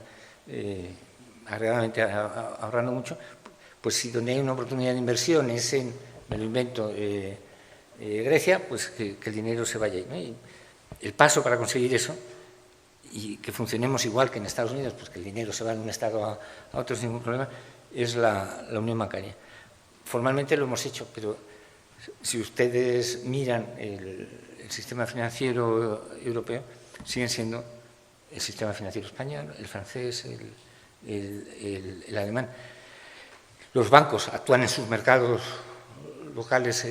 Speaker 3: agregadamente ahorrando mucho, pues si donde hay una oportunidad de inversión es en, me lo invento, Grecia, pues que el dinero se vaya ahí, ¿no? Y el paso para conseguir eso y que funcionemos igual que en Estados Unidos, pues que el dinero se va de un estado a otro sin ningún problema, es la Unión Bancaria. Formalmente lo hemos hecho, pero si ustedes miran el sistema financiero europeo, siguen siendo el sistema financiero español, el francés, el alemán. Los bancos actúan en sus mercados locales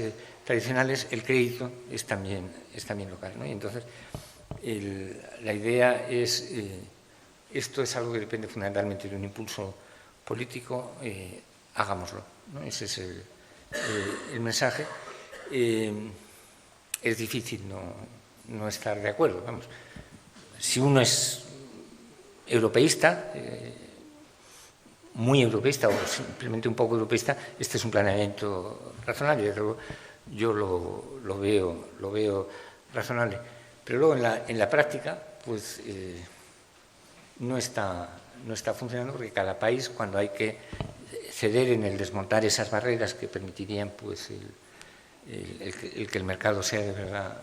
Speaker 3: tradicionales, el crédito es también local, ¿no? Y entonces la idea es, esto es algo que depende fundamentalmente de un impulso político, hagámoslo, ¿no? Ese es el mensaje. Es difícil no estar de acuerdo, vamos. Si uno es europeísta, muy europeísta o simplemente un poco europeísta, este es un planeamiento razonable. Yo lo veo razonable. Pero luego en la práctica, pues no está funcionando, porque cada país, cuando hay que ceder en el desmontar esas barreras que permitirían pues el que el mercado sea de verdad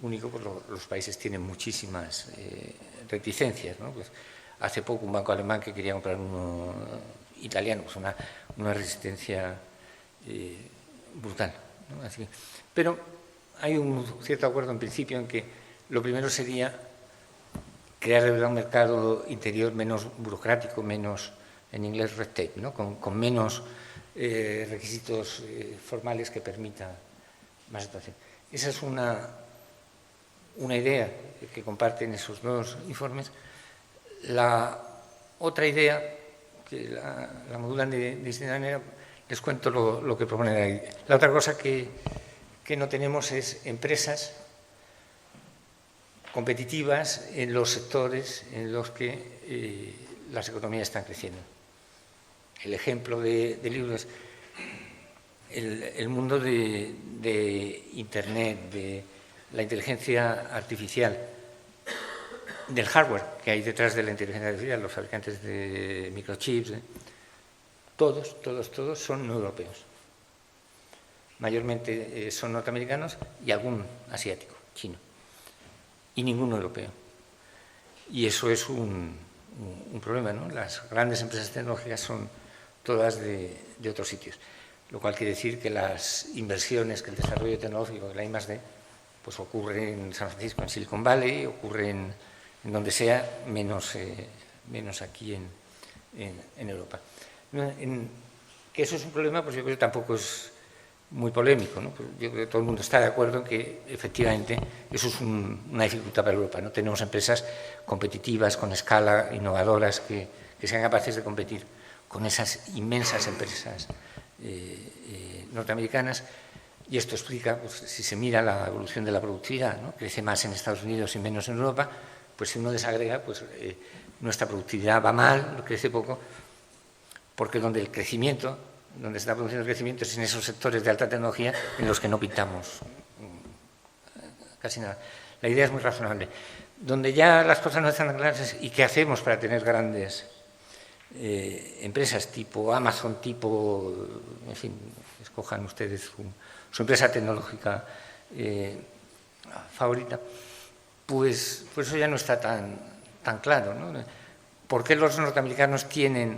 Speaker 3: único, pues los países tienen muchísimas reticencias, ¿no? Pues hace poco un banco alemán que quería comprar uno italiano, pues una resistencia brutal, ¿no? Así, pero hay un cierto acuerdo en principio en que lo primero sería crear de verdad un mercado interior menos burocrático, menos, en inglés, red tape, ¿no? Con menos requisitos formales que permitan más actuación. Esa es una idea que comparten esos dos informes. La otra idea, que la modulan de distinta manera, les cuento lo que proponen ahí. La otra cosa que no tenemos es empresas competitivas en los sectores en los que las economías están creciendo. El ejemplo del libro es el mundo de Internet, de la inteligencia artificial, del hardware que hay detrás de la inteligencia artificial, los fabricantes de microchips, todos son no europeos. Mayormente son norteamericanos y algún asiático, chino, y ninguno europeo. Y eso es un problema, ¿no? Las grandes empresas tecnológicas son todas de otros sitios, lo cual quiere decir que las inversiones, que el desarrollo tecnológico de la I+D, pues ocurre en San Francisco, en Silicon Valley, ocurre en donde sea, menos aquí en Europa. Que eso es un problema, pues yo creo que tampoco es muy polémico, ¿no? Yo creo que todo el mundo está de acuerdo en que efectivamente eso es una dificultad para Europa. No tenemos empresas competitivas, con escala, innovadoras, que sean capaces de competir con esas inmensas empresas norteamericanas. Y esto explica, pues, si se mira la evolución de la productividad, ¿no? Crece más en Estados Unidos y menos en Europa, pues si uno desagrega, pues nuestra productividad va mal, crece poco, porque donde el crecimiento, donde se está produciendo el crecimiento es en esos sectores de alta tecnología en los que no pintamos casi nada. La idea es muy razonable. Donde ya las cosas no están claras es ¿y qué hacemos para tener grandes empresas tipo Amazon, tipo, en fin, escojan ustedes su empresa tecnológica favorita? Pues eso ya no está tan claro, ¿no? ¿Por qué los norteamericanos tienen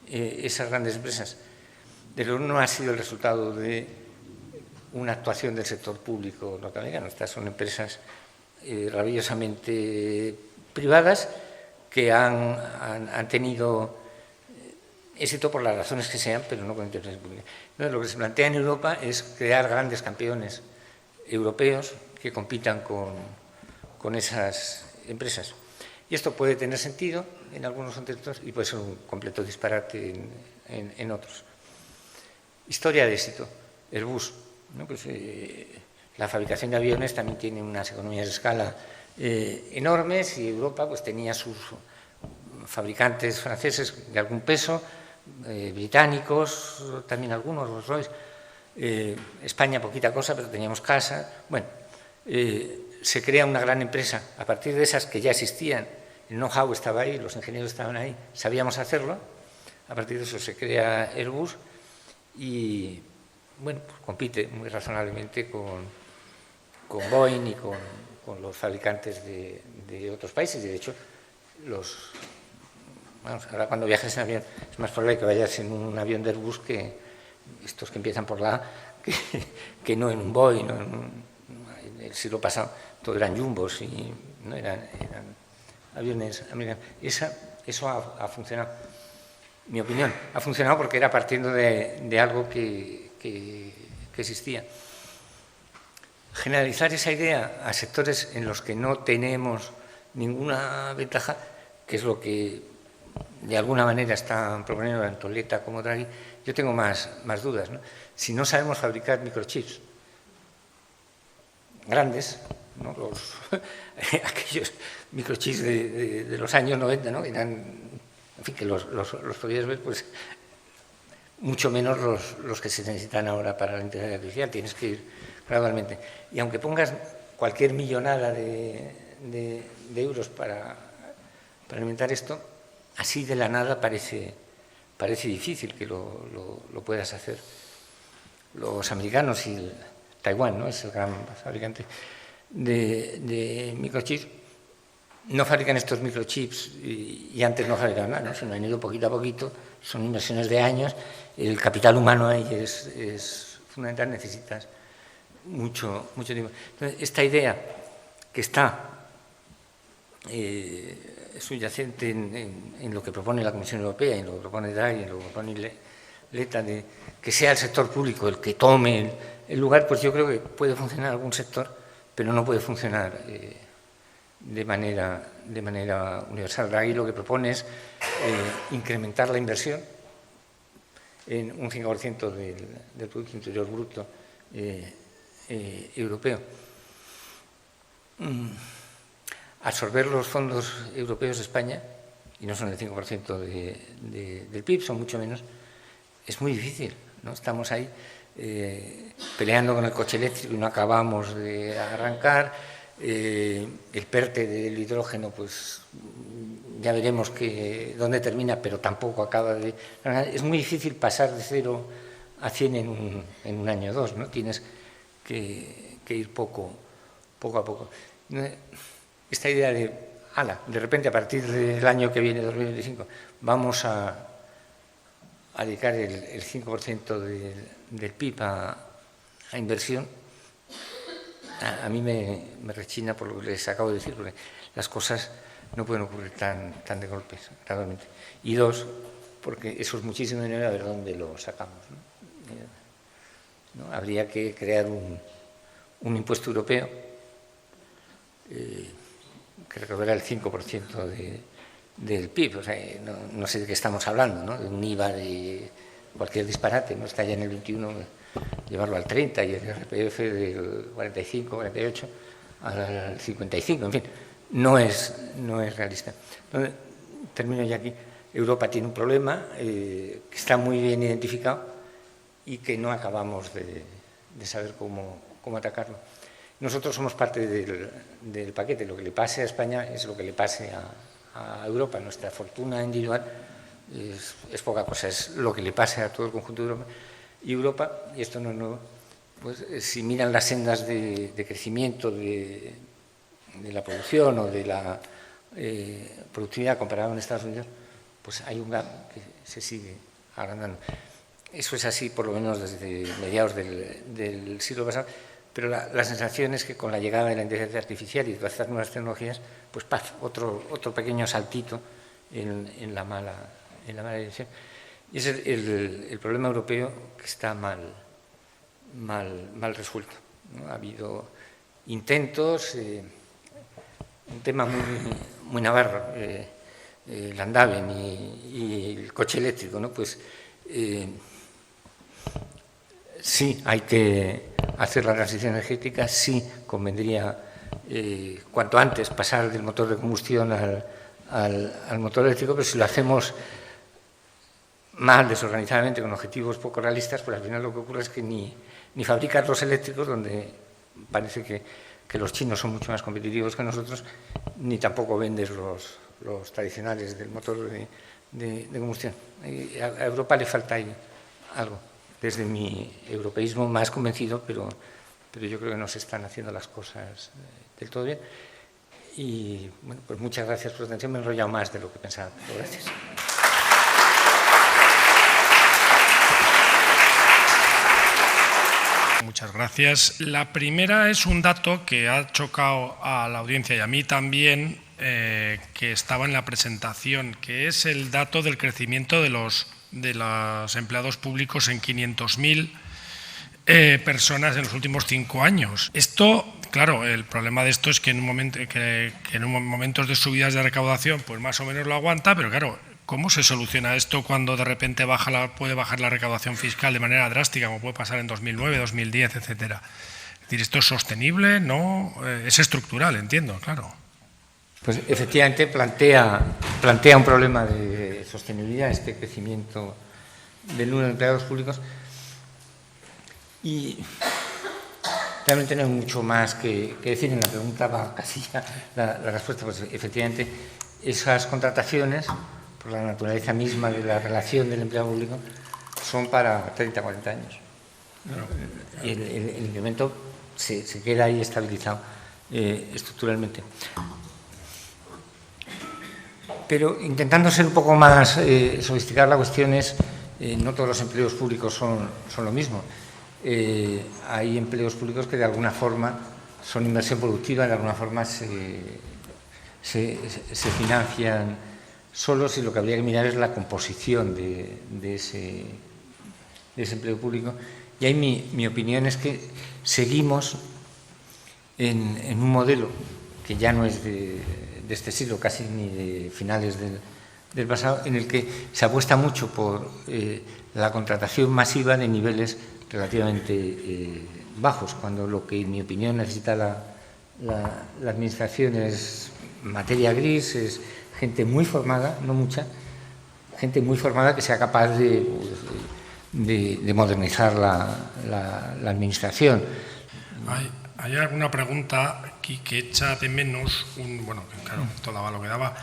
Speaker 3: esas grandes empresas? Pero no ha sido el resultado de una actuación del sector público norteamericano. Estas son empresas rabosamente privadas que han tenido éxito por las razones que sean, pero no con intereses públicos. Entonces, lo que se plantea en Europa es crear grandes campeones europeos que compitan con esas empresas. Y esto puede tener sentido en algunos contextos y puede ser un completo disparate en otros. Historia de éxito, Airbus, ¿no? Pues, la fabricación de aviones también tiene unas economías de escala enormes y Europa pues tenía sus fabricantes franceses de algún peso, británicos, también algunos, Rolls Royce, España poquita cosa, pero teníamos casa. Bueno, se crea una gran empresa a partir de esas que ya existían, el know-how estaba ahí, los ingenieros estaban ahí, sabíamos hacerlo, a partir de eso se crea Airbus y, bueno, pues compite muy razonablemente con Boeing y con los fabricantes de otros países. Y de hecho, ahora cuando viajes en avión es más probable que vayas en un avión de Airbus que estos que empiezan por la A, que no en un Boeing. No en el siglo pasado todo eran jumbos y no eran aviones americanos. Y eso ha funcionado. Mi opinión, ha funcionado porque era partiendo de algo que existía. Generalizar esa idea a sectores en los que no tenemos ninguna ventaja, que es lo que de alguna manera están proponiendo tanto Letta como Draghi, yo tengo más dudas, ¿no? Si no sabemos fabricar microchips grandes, ¿no? Aquellos microchips de los años 90, ¿no? Eran, en fin, que los podías ver, pues mucho menos los que se necesitan ahora para la inteligencia artificial. Tienes que ir gradualmente. Y aunque pongas cualquier millonada de euros para alimentar esto, así de la nada parece difícil que lo puedas hacer. Los americanos y Taiwán, ¿no? Es el gran fabricante de microchips. No fabrican estos microchips y antes no fabricaban nada, ¿no? Sino han ido poquito a poquito, son inversiones de años, el capital humano ahí es fundamental, necesitas mucho tiempo. Entonces, esta idea que está subyacente en lo que propone la Comisión Europea, en lo que propone Draghi, en lo que propone Letta, de que sea el sector público el que tome el lugar, pues yo creo que puede funcionar en algún sector, pero no puede funcionar de manera universal. Draghi lo que propone es incrementar la inversión en un 5% del Producto Interior Bruto europeo. Absorber los fondos europeos de España, y no son el 5% del PIB, son mucho menos, es muy difícil, ¿no? Estamos ahí peleando con el coche eléctrico y no acabamos de arrancar. El PERTE del hidrógeno, pues ya veremos dónde termina, pero tampoco acaba de... Es muy difícil pasar de 0 a 100 en un año o dos, ¿no? Tienes que ir poco a poco. Esta idea de repente a partir del año que viene, 2025, vamos a dedicar el 5% del PIB a inversión, a mí me rechina por lo que les acabo de decir, porque las cosas no pueden ocurrir tan de golpe, gradualmente. Y dos, porque eso es muchísimo dinero, a ver dónde lo sacamos, ¿no? Habría que crear un impuesto europeo que recobrara el 5% del PIB. O sea, no sé de qué estamos hablando, ¿no? De un IVA de cualquier disparate, ¿no? Está ya en el 21, llevarlo al 30 y el IRPF del 45, 48 al 55, en fin, no es realista. Entonces, termino ya aquí. Europa tiene un problema que está muy bien identificado y que no acabamos de saber cómo atacarlo. Nosotros somos parte del paquete. Lo que le pase a España es lo que le pase a Europa. Nuestra fortuna individual es poca cosa, es lo que le pase a todo el conjunto de Europa. Y Europa, y esto no es nuevo, pues si miran las sendas de crecimiento de la producción o de la productividad comparada con Estados Unidos, pues hay un gap que se sigue agrandando. Eso es así por lo menos desde mediados del siglo pasado, pero la sensación es que con la llegada de la inteligencia artificial y de todas estas nuevas tecnologías, pues otro pequeño saltito en la mala dirección. Y ese es el problema europeo que está mal resuelto, ¿no? Ha habido intentos, un tema muy navarro, el andaven y el coche eléctrico, ¿no? Pues sí, hay que hacer la transición energética, sí convendría cuanto antes pasar del motor de combustión al motor eléctrico, pero si lo hacemos mal, desorganizadamente, con objetivos poco realistas, pues al final lo que ocurre es que ni fabrican los eléctricos, donde parece que los chinos son mucho más competitivos que nosotros, ni tampoco vendes los tradicionales del motor de combustión. A Europa le falta ahí algo, desde mi europeísmo más convencido, pero yo creo que no se están haciendo las cosas del todo bien. Y bueno, pues muchas gracias por su atención. Me he enrollado más de lo que pensaba. Gracias.
Speaker 4: Muchas gracias. La primera es un dato que ha chocado a la audiencia y a mí también, que estaba en la presentación, que es el dato del crecimiento de los empleados públicos en 500.000 personas en los últimos 5 años. Esto, claro, el problema de esto es que en momentos de subidas de recaudación, pues más o menos lo aguanta, pero claro, ¿cómo se soluciona esto cuando de repente puede bajar la recaudación fiscal de manera drástica, como puede pasar en 2009, 2010, etcétera? Es decir, ¿esto es sostenible? ¿No? Es estructural, entiendo, claro.
Speaker 3: Pues efectivamente plantea un problema de sostenibilidad este crecimiento del número de empleados públicos y realmente no hay mucho más que decir. En la pregunta va casi ya la respuesta. Pues efectivamente esas contrataciones, por la naturaleza misma de la relación del empleado público, son para 30, 40 años. Y el incremento se queda ahí estabilizado estructuralmente. Pero intentando ser un poco más sofisticar la cuestión es, no todos los empleos públicos son lo mismo. Hay empleos públicos que de alguna forma son inversión productiva, de alguna forma se financian solos, y lo que habría que mirar es la composición de ese empleo público. Y ahí mi opinión es que seguimos en un modelo que ya no es de este siglo, casi ni de finales del pasado, en el que se apuesta mucho por la contratación masiva de niveles relativamente bajos, cuando lo que, en mi opinión, necesita la administración es materia gris, es gente muy formada, no mucha, gente muy formada que sea capaz de modernizar la administración.
Speaker 4: Hay alguna pregunta aquí que echa de menos, claro, esto daba lo que daba,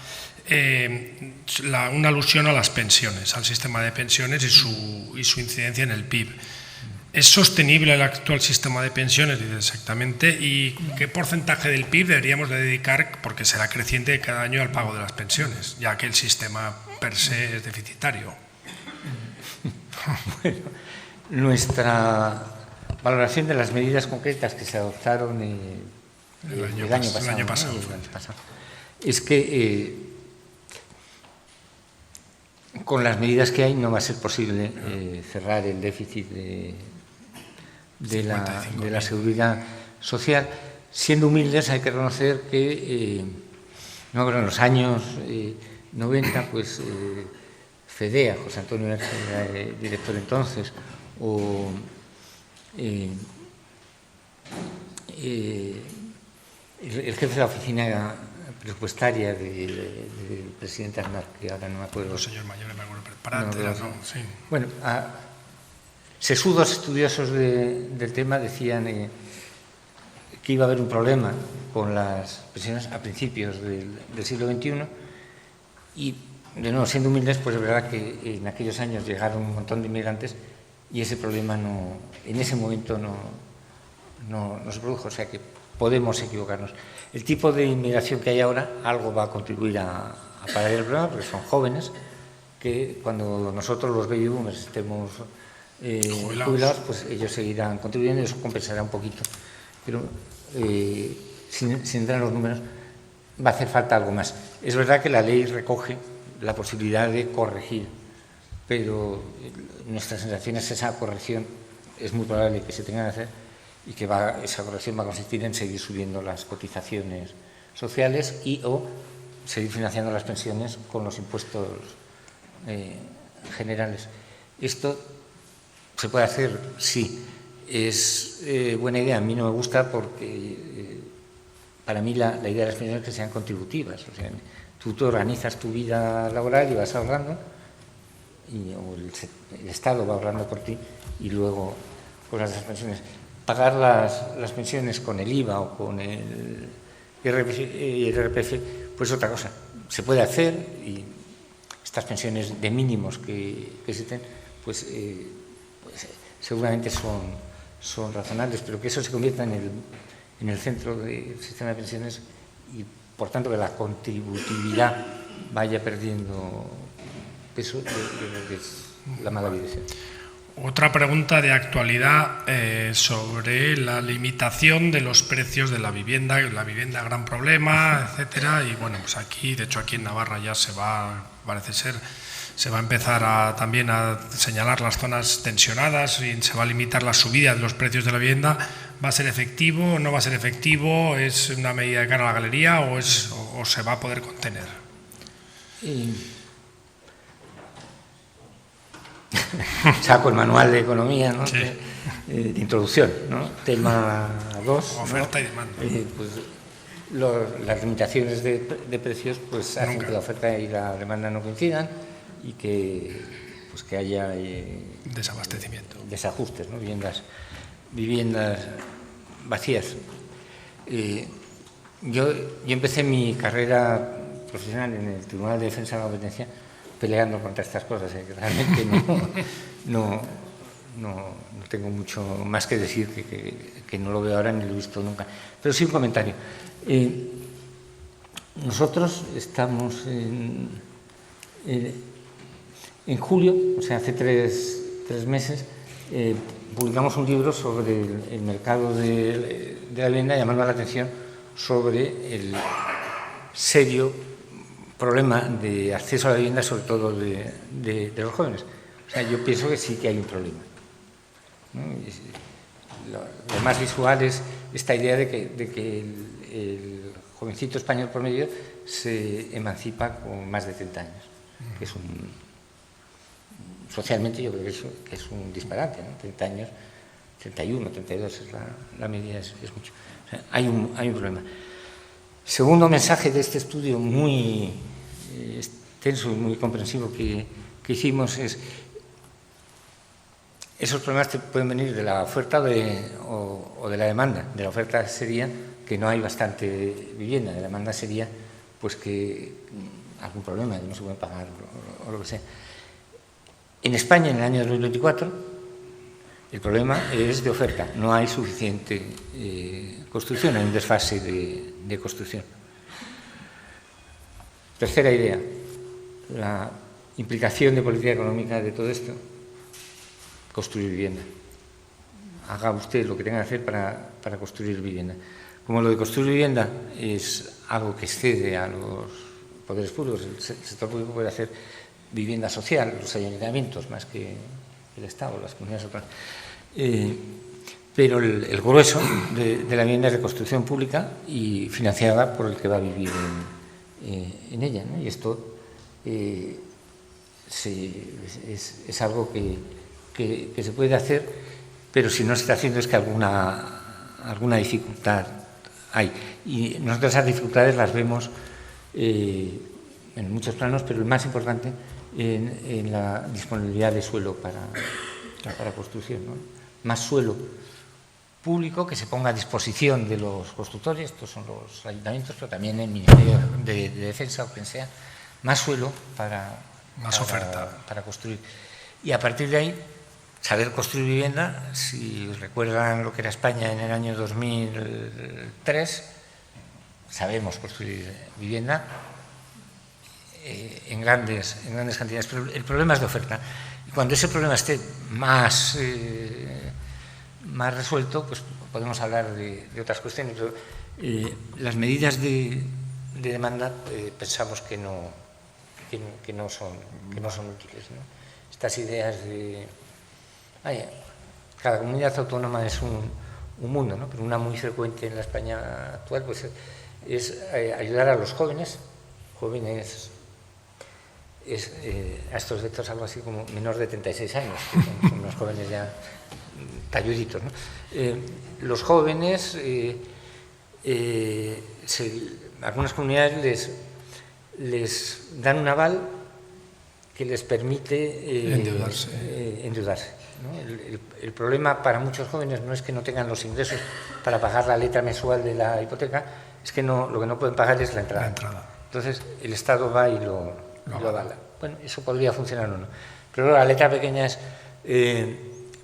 Speaker 4: una alusión a las pensiones, al sistema de pensiones y su incidencia en el PIB. ¿Es sostenible el actual sistema de pensiones? Exactamente. ¿Y qué porcentaje del PIB deberíamos de dedicar, porque será creciente cada año, al pago de las pensiones, ya que el sistema per se es deficitario?
Speaker 3: Bueno, nuestra valoración de las medidas concretas que se adoptaron el año pasado. Es que con las medidas que hay no va a ser posible cerrar el déficit de la seguridad social. Siendo humildes, hay que reconocer que en los años 90, pues FEDEA, José Antonio era director entonces, o el jefe de la oficina presupuestaria del presidente Aznar, que ahora no me acuerdo.
Speaker 4: Los señores mayores, me acuerdo, Parátera, ¿no? Sí.
Speaker 3: Bueno, sesudos estudiosos del tema decían que iba a haber un problema con las pensiones a principios del siglo XXI y, de nuevo, siendo humildes, pues es verdad que en aquellos años llegaron un montón de inmigrantes y ese problema en ese momento no se produjo, o sea que podemos equivocarnos. El tipo de inmigración que hay ahora algo va a contribuir a parar el problema, porque son jóvenes que cuando nosotros los baby boomers estemos jubilados, pues ellos seguirán contribuyendo y eso compensará un poquito. Pero sin entrar en los números, va a hacer falta algo más. Es verdad que la ley recoge la posibilidad de corregir, pero nuestra sensación es que esa corrección es muy probable que se tenga que hacer y que esa corrección va a consistir en seguir subiendo las cotizaciones sociales y o seguir financiando las pensiones con los impuestos generales. Esto se puede hacer, sí. Es buena idea. A mí no me gusta porque para mí la idea de las pensiones es que sean contributivas. O sea, tú te organizas tu vida laboral y vas ahorrando, o el Estado va ahorrando por ti y luego con las pensiones. Pagar las pensiones con el IVA o con el IRPF, pues otra cosa. Se puede hacer y estas pensiones de mínimos que existen, pues seguramente son razonables, pero que eso se convierta en el centro del sistema de pensiones y, por tanto, que la contributividad vaya perdiendo peso, yo creo que es la mala dirección.
Speaker 4: Otra pregunta de actualidad sobre la limitación de los precios de la vivienda gran problema, etcétera. Y bueno, pues aquí, de hecho aquí en Navarra ya se va a empezar también a señalar las zonas tensionadas y se va a limitar la subida de los precios de la vivienda. ¿Va a ser efectivo o no va a ser efectivo? ¿Es una medida de cara a la galería o se va a poder contener?
Speaker 3: Saco el manual de economía, ¿no?
Speaker 4: Sí.
Speaker 3: De introducción, ¿no? Tema 2.
Speaker 4: Oferta, ¿no? Y demanda.
Speaker 3: Pues las limitaciones de precios pues hacen que la oferta y la demanda no coincidan y que haya
Speaker 4: desabastecimiento,
Speaker 3: desajustes, ¿no? Viviendas vacías. Yo empecé mi carrera profesional en el Tribunal de Defensa de la Competencia peleando contra estas cosas, que realmente no tengo mucho más que decir, que no lo veo ahora ni lo he visto nunca. Pero sí un comentario. Nosotros estamos en julio, o sea, hace tres meses, publicamos un libro sobre el mercado de la vivienda, llamando la atención sobre el serio problema de acceso a la vivienda, sobre todo de los jóvenes. O sea, yo pienso que sí que hay un problema, ¿no? Lo más visual es esta idea de que el jovencito español promedio se emancipa con más de 30 años, que es socialmente yo creo que es un disparate, ¿no? 30 años, 31, 32 es la medida, es mucho. O sea, hay un problema. Segundo mensaje de este estudio muy extenso y muy comprensivo que hicimos es: esos problemas pueden venir de la oferta o de la demanda. De la oferta sería que no hay bastante vivienda, de la demanda sería pues que algún problema, que no se puede pagar o lo que sea. En España, en el año 2024, el problema es de oferta, no hay suficiente construcción, hay un desfase de construcción. Tercera idea, la implicación de política económica de todo esto: construir vivienda. haga usted lo que tenga que hacer para construir vivienda. Como lo de construir vivienda es algo que excede a los poderes públicos, el sector público puede hacer vivienda social, los ayuntamientos más que el Estado, las comunidades autónomas. Pero el grueso de la vivienda es de construcción pública y financiada por el que va a vivir en ella, ¿no? Y esto es algo que se puede hacer, pero si no se está haciendo es que alguna dificultad hay. Y nosotros esas dificultades las vemos en muchos planos, pero el más importante en la disponibilidad de suelo para construcción, ¿no? Más suelo público que se ponga a disposición de los constructores, estos son los ayuntamientos, pero también el Ministerio de Defensa o quien sea, más suelo para construir. Y a partir de ahí, saber construir vivienda. Si recuerdan lo que era España en el año 2003, sabemos construir vivienda en grandes cantidades, pero el problema es de oferta. Y cuando ese problema esté más resuelto, pues podemos hablar de otras cuestiones. Pero, las medidas de demanda pensamos que no son útiles, ¿no? Estas ideas de... cada comunidad autónoma es un mundo, ¿no? Pero una muy frecuente en la España actual pues, es ayudar a los jóvenes a estos efectos algo así como menores de 36 años, que son unos jóvenes ya talluditos, ¿no? Los jóvenes, algunas comunidades les dan un aval que les permite endeudarse, ¿no? El problema para muchos jóvenes no es que no tengan los ingresos para pagar la letra mensual de la hipoteca, es que lo que no pueden pagar es la entrada. Entonces el Estado va y lo avala. Bueno, eso podría funcionar o no. Pero la letra pequeña es,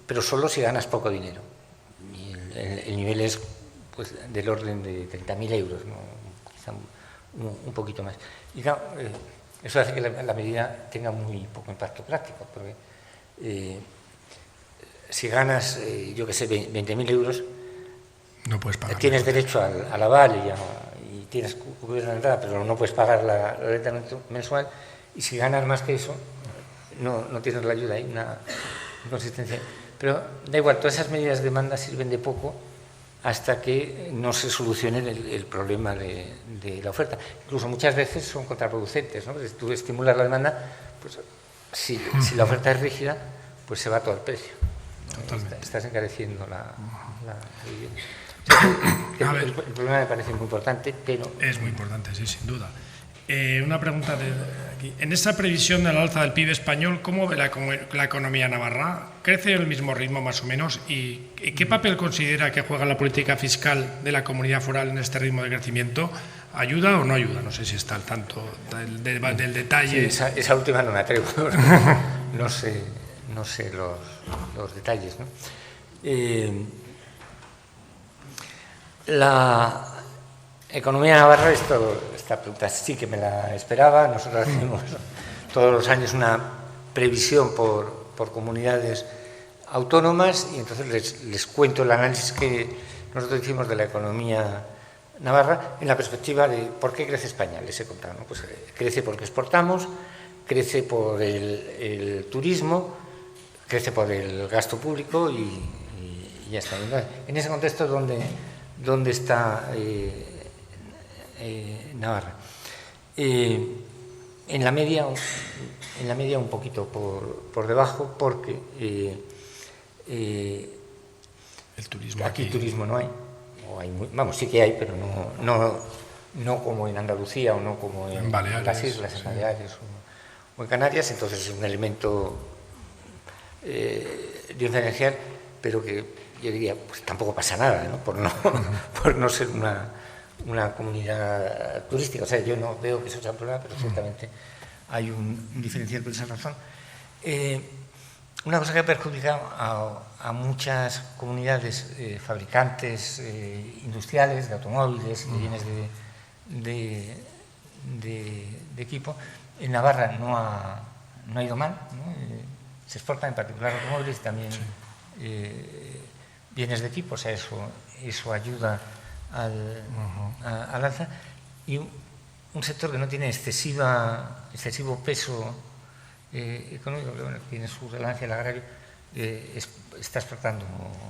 Speaker 3: pero solo si ganas poco dinero. Y el nivel es pues, del orden de 30.000 euros, ¿no? Quizá un poquito más. Y claro, eso hace que la medida tenga muy poco impacto práctico, porque si ganas, yo que sé, 20.000 euros,
Speaker 4: no puedes pagar.
Speaker 3: Tienes derecho al aval y tienes cubierta la entrada, pero no puedes pagar la renta mensual. Y si ganas más que eso, no tienes la ayuda, hay una inconsistencia. Pero da igual, todas esas medidas de demanda sirven de poco hasta que no se solucione el problema de la oferta. Incluso muchas veces son contraproducentes, ¿no? Si tú estimulas la demanda, pues si la oferta es rígida, pues se va todo el precio, ¿no? Estás encareciendo la vivienda. El problema me parece muy importante, pero...
Speaker 4: Es muy importante, sí, sin duda. Una pregunta de aquí. En esa previsión del alza del PIB español, ¿cómo ve la economía navarra? ¿Crece al mismo ritmo más o menos? ¿Y qué papel considera que juega la política fiscal de la comunidad foral en este ritmo de crecimiento? ¿Ayuda o no ayuda? No sé si está al tanto del detalle.
Speaker 3: Sí, esa última no me atrevo. No sé los detalles, ¿no? La economía navarra, esta pregunta sí que me la esperaba. Nosotros hacemos todos los años una previsión por comunidades autónomas y entonces les cuento el análisis que nosotros hicimos de la economía navarra en la perspectiva de por qué crece España. Les he contado, ¿no? Pues crece porque exportamos, crece por el turismo, crece por el gasto público y ya está. En ese contexto ¿dónde está Navarra? En la media un poquito por debajo, porque
Speaker 4: el turismo
Speaker 3: aquí turismo no hay, sí que hay, pero no como en Andalucía o no como en
Speaker 4: Baleares,
Speaker 3: las islas, en Baleares o en Canarias. Entonces es un elemento diferencial, pero que yo diría, pues tampoco pasa nada, ¿no? Por no ser una comunidad turística. O sea, yo no veo que eso sea un problema, pero ciertamente hay un diferencial por esa razón. Una cosa que ha perjudicado a muchas comunidades fabricantes industriales, de automóviles, de bienes de equipo, en Navarra no ha ido mal, ¿no? Se exportan en particular automóviles y también bienes de equipo, o sea, eso ayuda al alza, y un sector que no tiene excesivo peso económico, que bueno, tiene su relevancia, el agrario, está exportando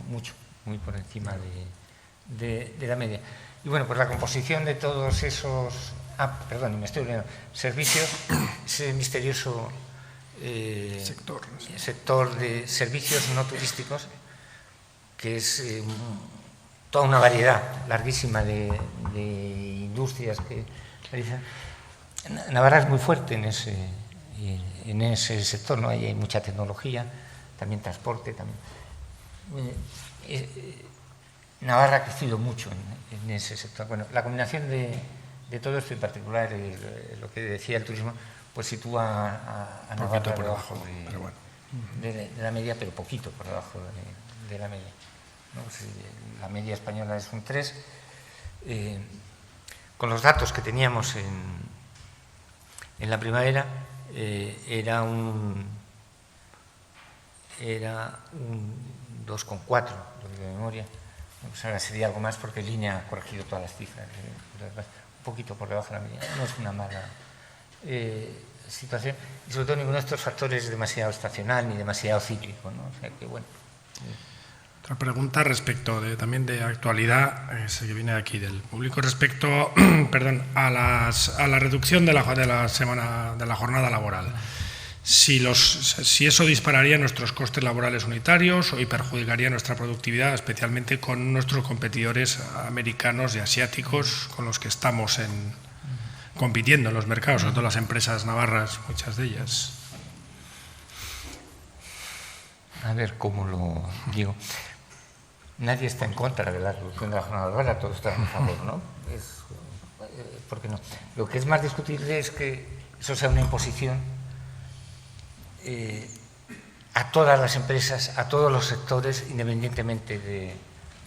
Speaker 3: mucho, muy por encima de la media. Y bueno, pues la composición de todos esos, me estoy olvidando, servicios, ese misterioso sector de servicios no turísticos, que es toda una variedad larguísima de industrias que realizan. Navarra es muy fuerte en ese sector, ¿no? Hay mucha tecnología, también transporte, también. Navarra ha crecido mucho en ese sector. Bueno, la combinación de todo esto, en particular lo que decía el turismo, pues sitúa a Navarra por debajo de la media, pero poquito por debajo de la media, ¿no? Pues, la media española es un 3. Con los datos que teníamos en la primavera, era un 2,4, lo digo de memoria. Pues ahora sería algo más porque Línea ha corregido todas las cifras, un poquito por debajo de la media. No es una mala situación, y sobre todo ninguno de estos factores es demasiado estacional ni demasiado cíclico, ¿no? O sea que bueno.
Speaker 4: Otra pregunta respecto también de actualidad, que viene aquí del público, respecto a la reducción de la jornada laboral. Si eso dispararía nuestros costes laborales unitarios o perjudicaría nuestra productividad, especialmente con nuestros competidores americanos y asiáticos con los que estamos compitiendo en los mercados, sobre todo las empresas navarras, muchas de ellas.
Speaker 3: A ver cómo lo digo. Nadie está en contra de la reducción de la jornada laboral, todos están a favor, ¿no? ¿Por qué no? Lo que es más discutible es que eso sea una imposición a todas las empresas, a todos los sectores, independientemente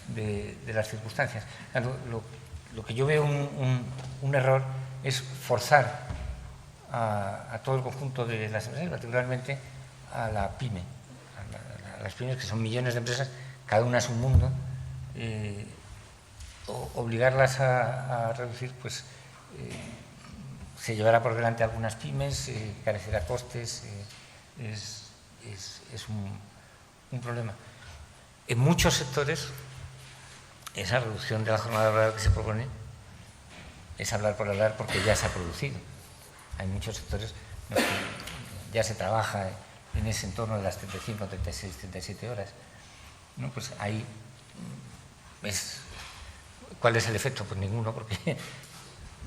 Speaker 3: de las circunstancias. Lo que yo veo un error es forzar a todo el conjunto de las empresas, particularmente a la pyme, a las pymes, que son millones de empresas, cada una es un mundo, obligarlas a reducir, pues se llevará por delante algunas pymes, carecerá costes, es un problema. En muchos sectores, esa reducción de la jornada laboral que se propone es hablar por hablar, porque ya se ha producido. Hay muchos sectores en los que ya se trabaja en ese entorno de las 35, 36, 37 horas. ¿No? Pues ahí ¿cuál es el efecto? Pues ninguno,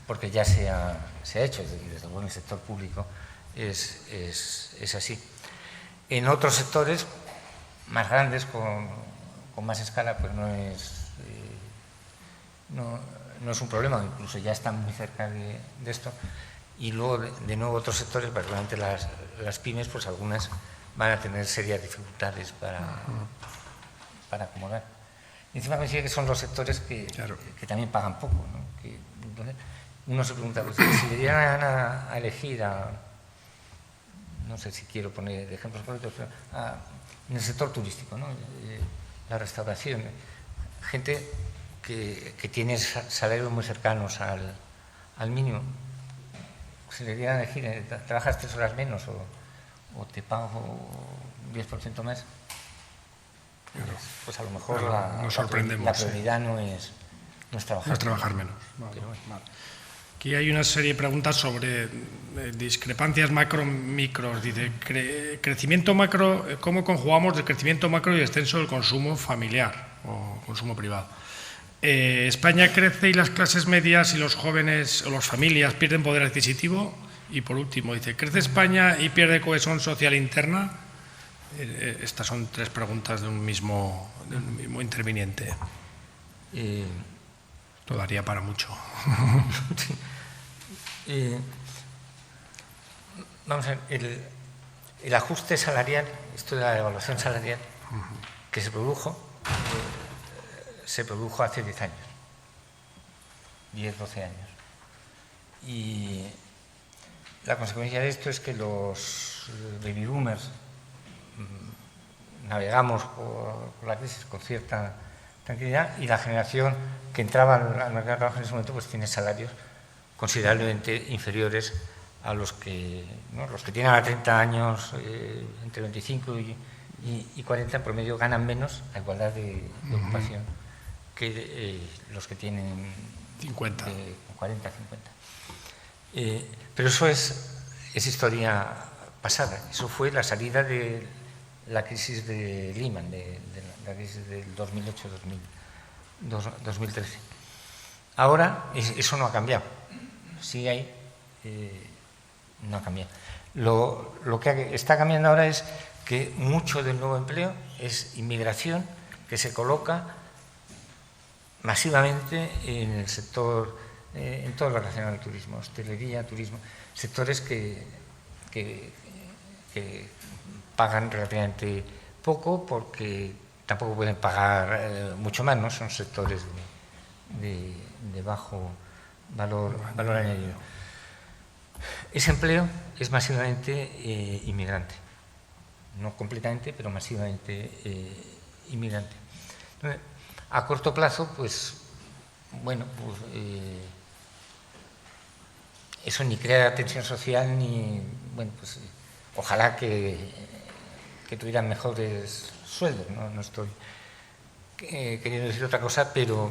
Speaker 3: porque ya se ha hecho, y desde luego en el sector público es así. En otros sectores más grandes, con más escala, pues no es un problema, incluso ya están muy cerca de esto. Y luego, de nuevo, otros sectores, particularmente las pymes, pues algunas van a tener serias dificultades para acomodar. Y encima me decía que son los sectores que también pagan poco, ¿no? Entonces, uno se pregunta, pues, si le dieran a elegir no sé si quiero poner ejemplos concretos, pero en el sector turístico, ¿no? La restauración, gente que tiene salarios muy cercanos al mínimo, si le dieran a elegir, trabajas 3 horas menos o te pago 10% más, pues a lo mejor
Speaker 4: nos sorprendemos,
Speaker 3: la prioridad no es trabajar.
Speaker 4: No es trabajar menos. Vale. Aquí hay una serie de preguntas sobre discrepancias macro-micros. Dice, crecimiento macro, ¿cómo conjugamos el crecimiento macro y el descenso del consumo familiar o consumo privado? España crece y las clases medias y los jóvenes o las familias pierden poder adquisitivo. Y por último, dice, ¿crece España y pierde cohesión social interna? Estas son 3 preguntas de un mismo interviniente. Esto daría para mucho.
Speaker 3: Vamos a ver, el ajuste salarial, esto de la evaluación salarial, que se produjo hace 10 años, 10, 12 años. Y la consecuencia de esto es que los baby boomers navegamos por la crisis con cierta tranquilidad, y la generación que entraba al mercado de trabajo en ese momento pues tiene salarios considerablemente inferiores a los que tienen ahora 30 años, entre 25 y 40 en promedio ganan menos a igualdad de ocupación que los que tienen
Speaker 4: 50.
Speaker 3: 40, 50. Pero eso es historia pasada. Eso fue la salida de la crisis de Lehman, de la crisis del 2008-2013. Ahora eso no ha cambiado. Sigue ahí, no ha cambiado. Lo que está cambiando ahora es que mucho del nuevo empleo es inmigración que se coloca masivamente en el sector, en todo lo relacionado al turismo, hostelería, turismo, sectores que pagan relativamente poco porque tampoco pueden pagar mucho más, ¿no? Son sectores de bajo valor añadido. Ese empleo es masivamente inmigrante, no completamente, pero masivamente inmigrante. Entonces, a corto plazo, pues, bueno, pues, eso ni crea tensión social, ni, bueno, pues, ojalá que tuvieran mejores sueldos, ¿no? No estoy queriendo decir otra cosa, pero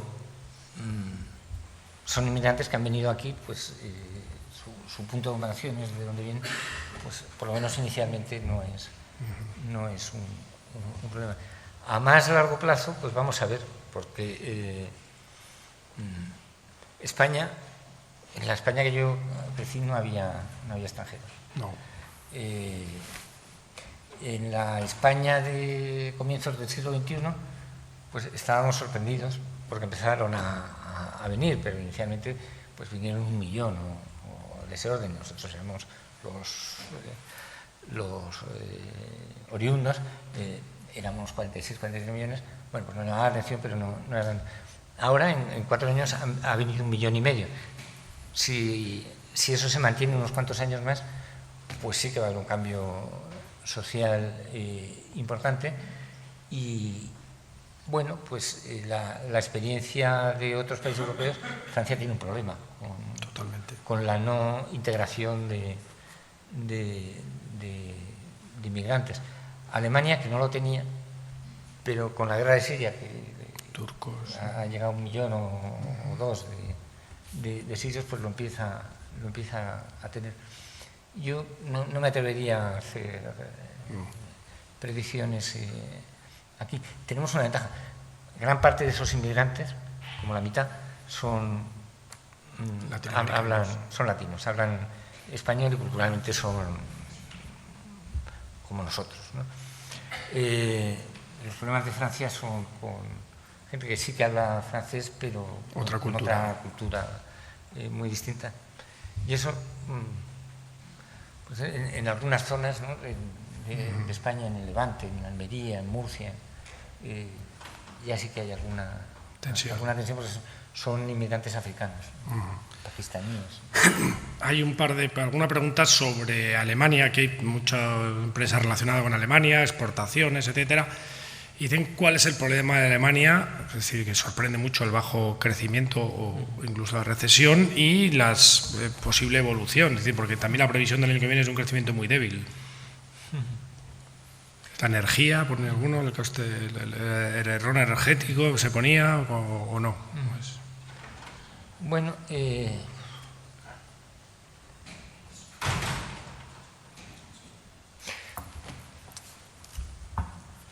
Speaker 3: son inmigrantes que han venido aquí, pues, su punto de comparación es de donde vienen, pues, por lo menos inicialmente no es un problema. A más largo plazo, pues vamos a ver, porque España, en la España que yo crecí no había extranjeros.
Speaker 4: No.
Speaker 3: En la España de comienzos del siglo XXI, pues estábamos sorprendidos porque empezaron a venir, pero inicialmente pues vinieron 1 millón o de ese orden. Nosotros éramos los oriundos, éramos 46, 47 millones. Bueno, pues no llamaba la atención, pero no eran. Ahora, en 4 años, ha venido 1,5 millones. Si eso se mantiene unos cuantos años más, pues sí que va a haber un cambio social importante. Y bueno, pues la experiencia de otros países europeos, Francia tiene un problema con la no integración de inmigrantes. Alemania, que no lo tenía, pero con la guerra de Siria, que
Speaker 4: turcos
Speaker 3: ha llegado 1 millón o 2 de sirios, pues lo empieza a tener. Yo no me atrevería a hacer predicciones aquí. Tenemos una ventaja. Gran parte de esos inmigrantes, como la mitad, son latinos, hablan español y culturalmente son como nosotros, ¿no? Los problemas de Francia son con gente que sí que habla francés, pero con otra cultura muy distinta. Y eso, pues en algunas zonas, ¿no?, de España, en el Levante, en Almería, en Murcia, ya sí que hay alguna tensión, porque son inmigrantes africanos, pakistaníes.
Speaker 4: Hay alguna pregunta sobre Alemania, que hay mucha empresa relacionada con Alemania, exportaciones, etcétera. Y dicen cuál es el problema de Alemania, es decir, que sorprende mucho el bajo crecimiento o incluso la recesión y la posible evolución, es decir, porque también la previsión del año que viene es un crecimiento muy débil. La energía, por alguno, el coste, el error energético se ponía o no. Pues.
Speaker 3: Bueno,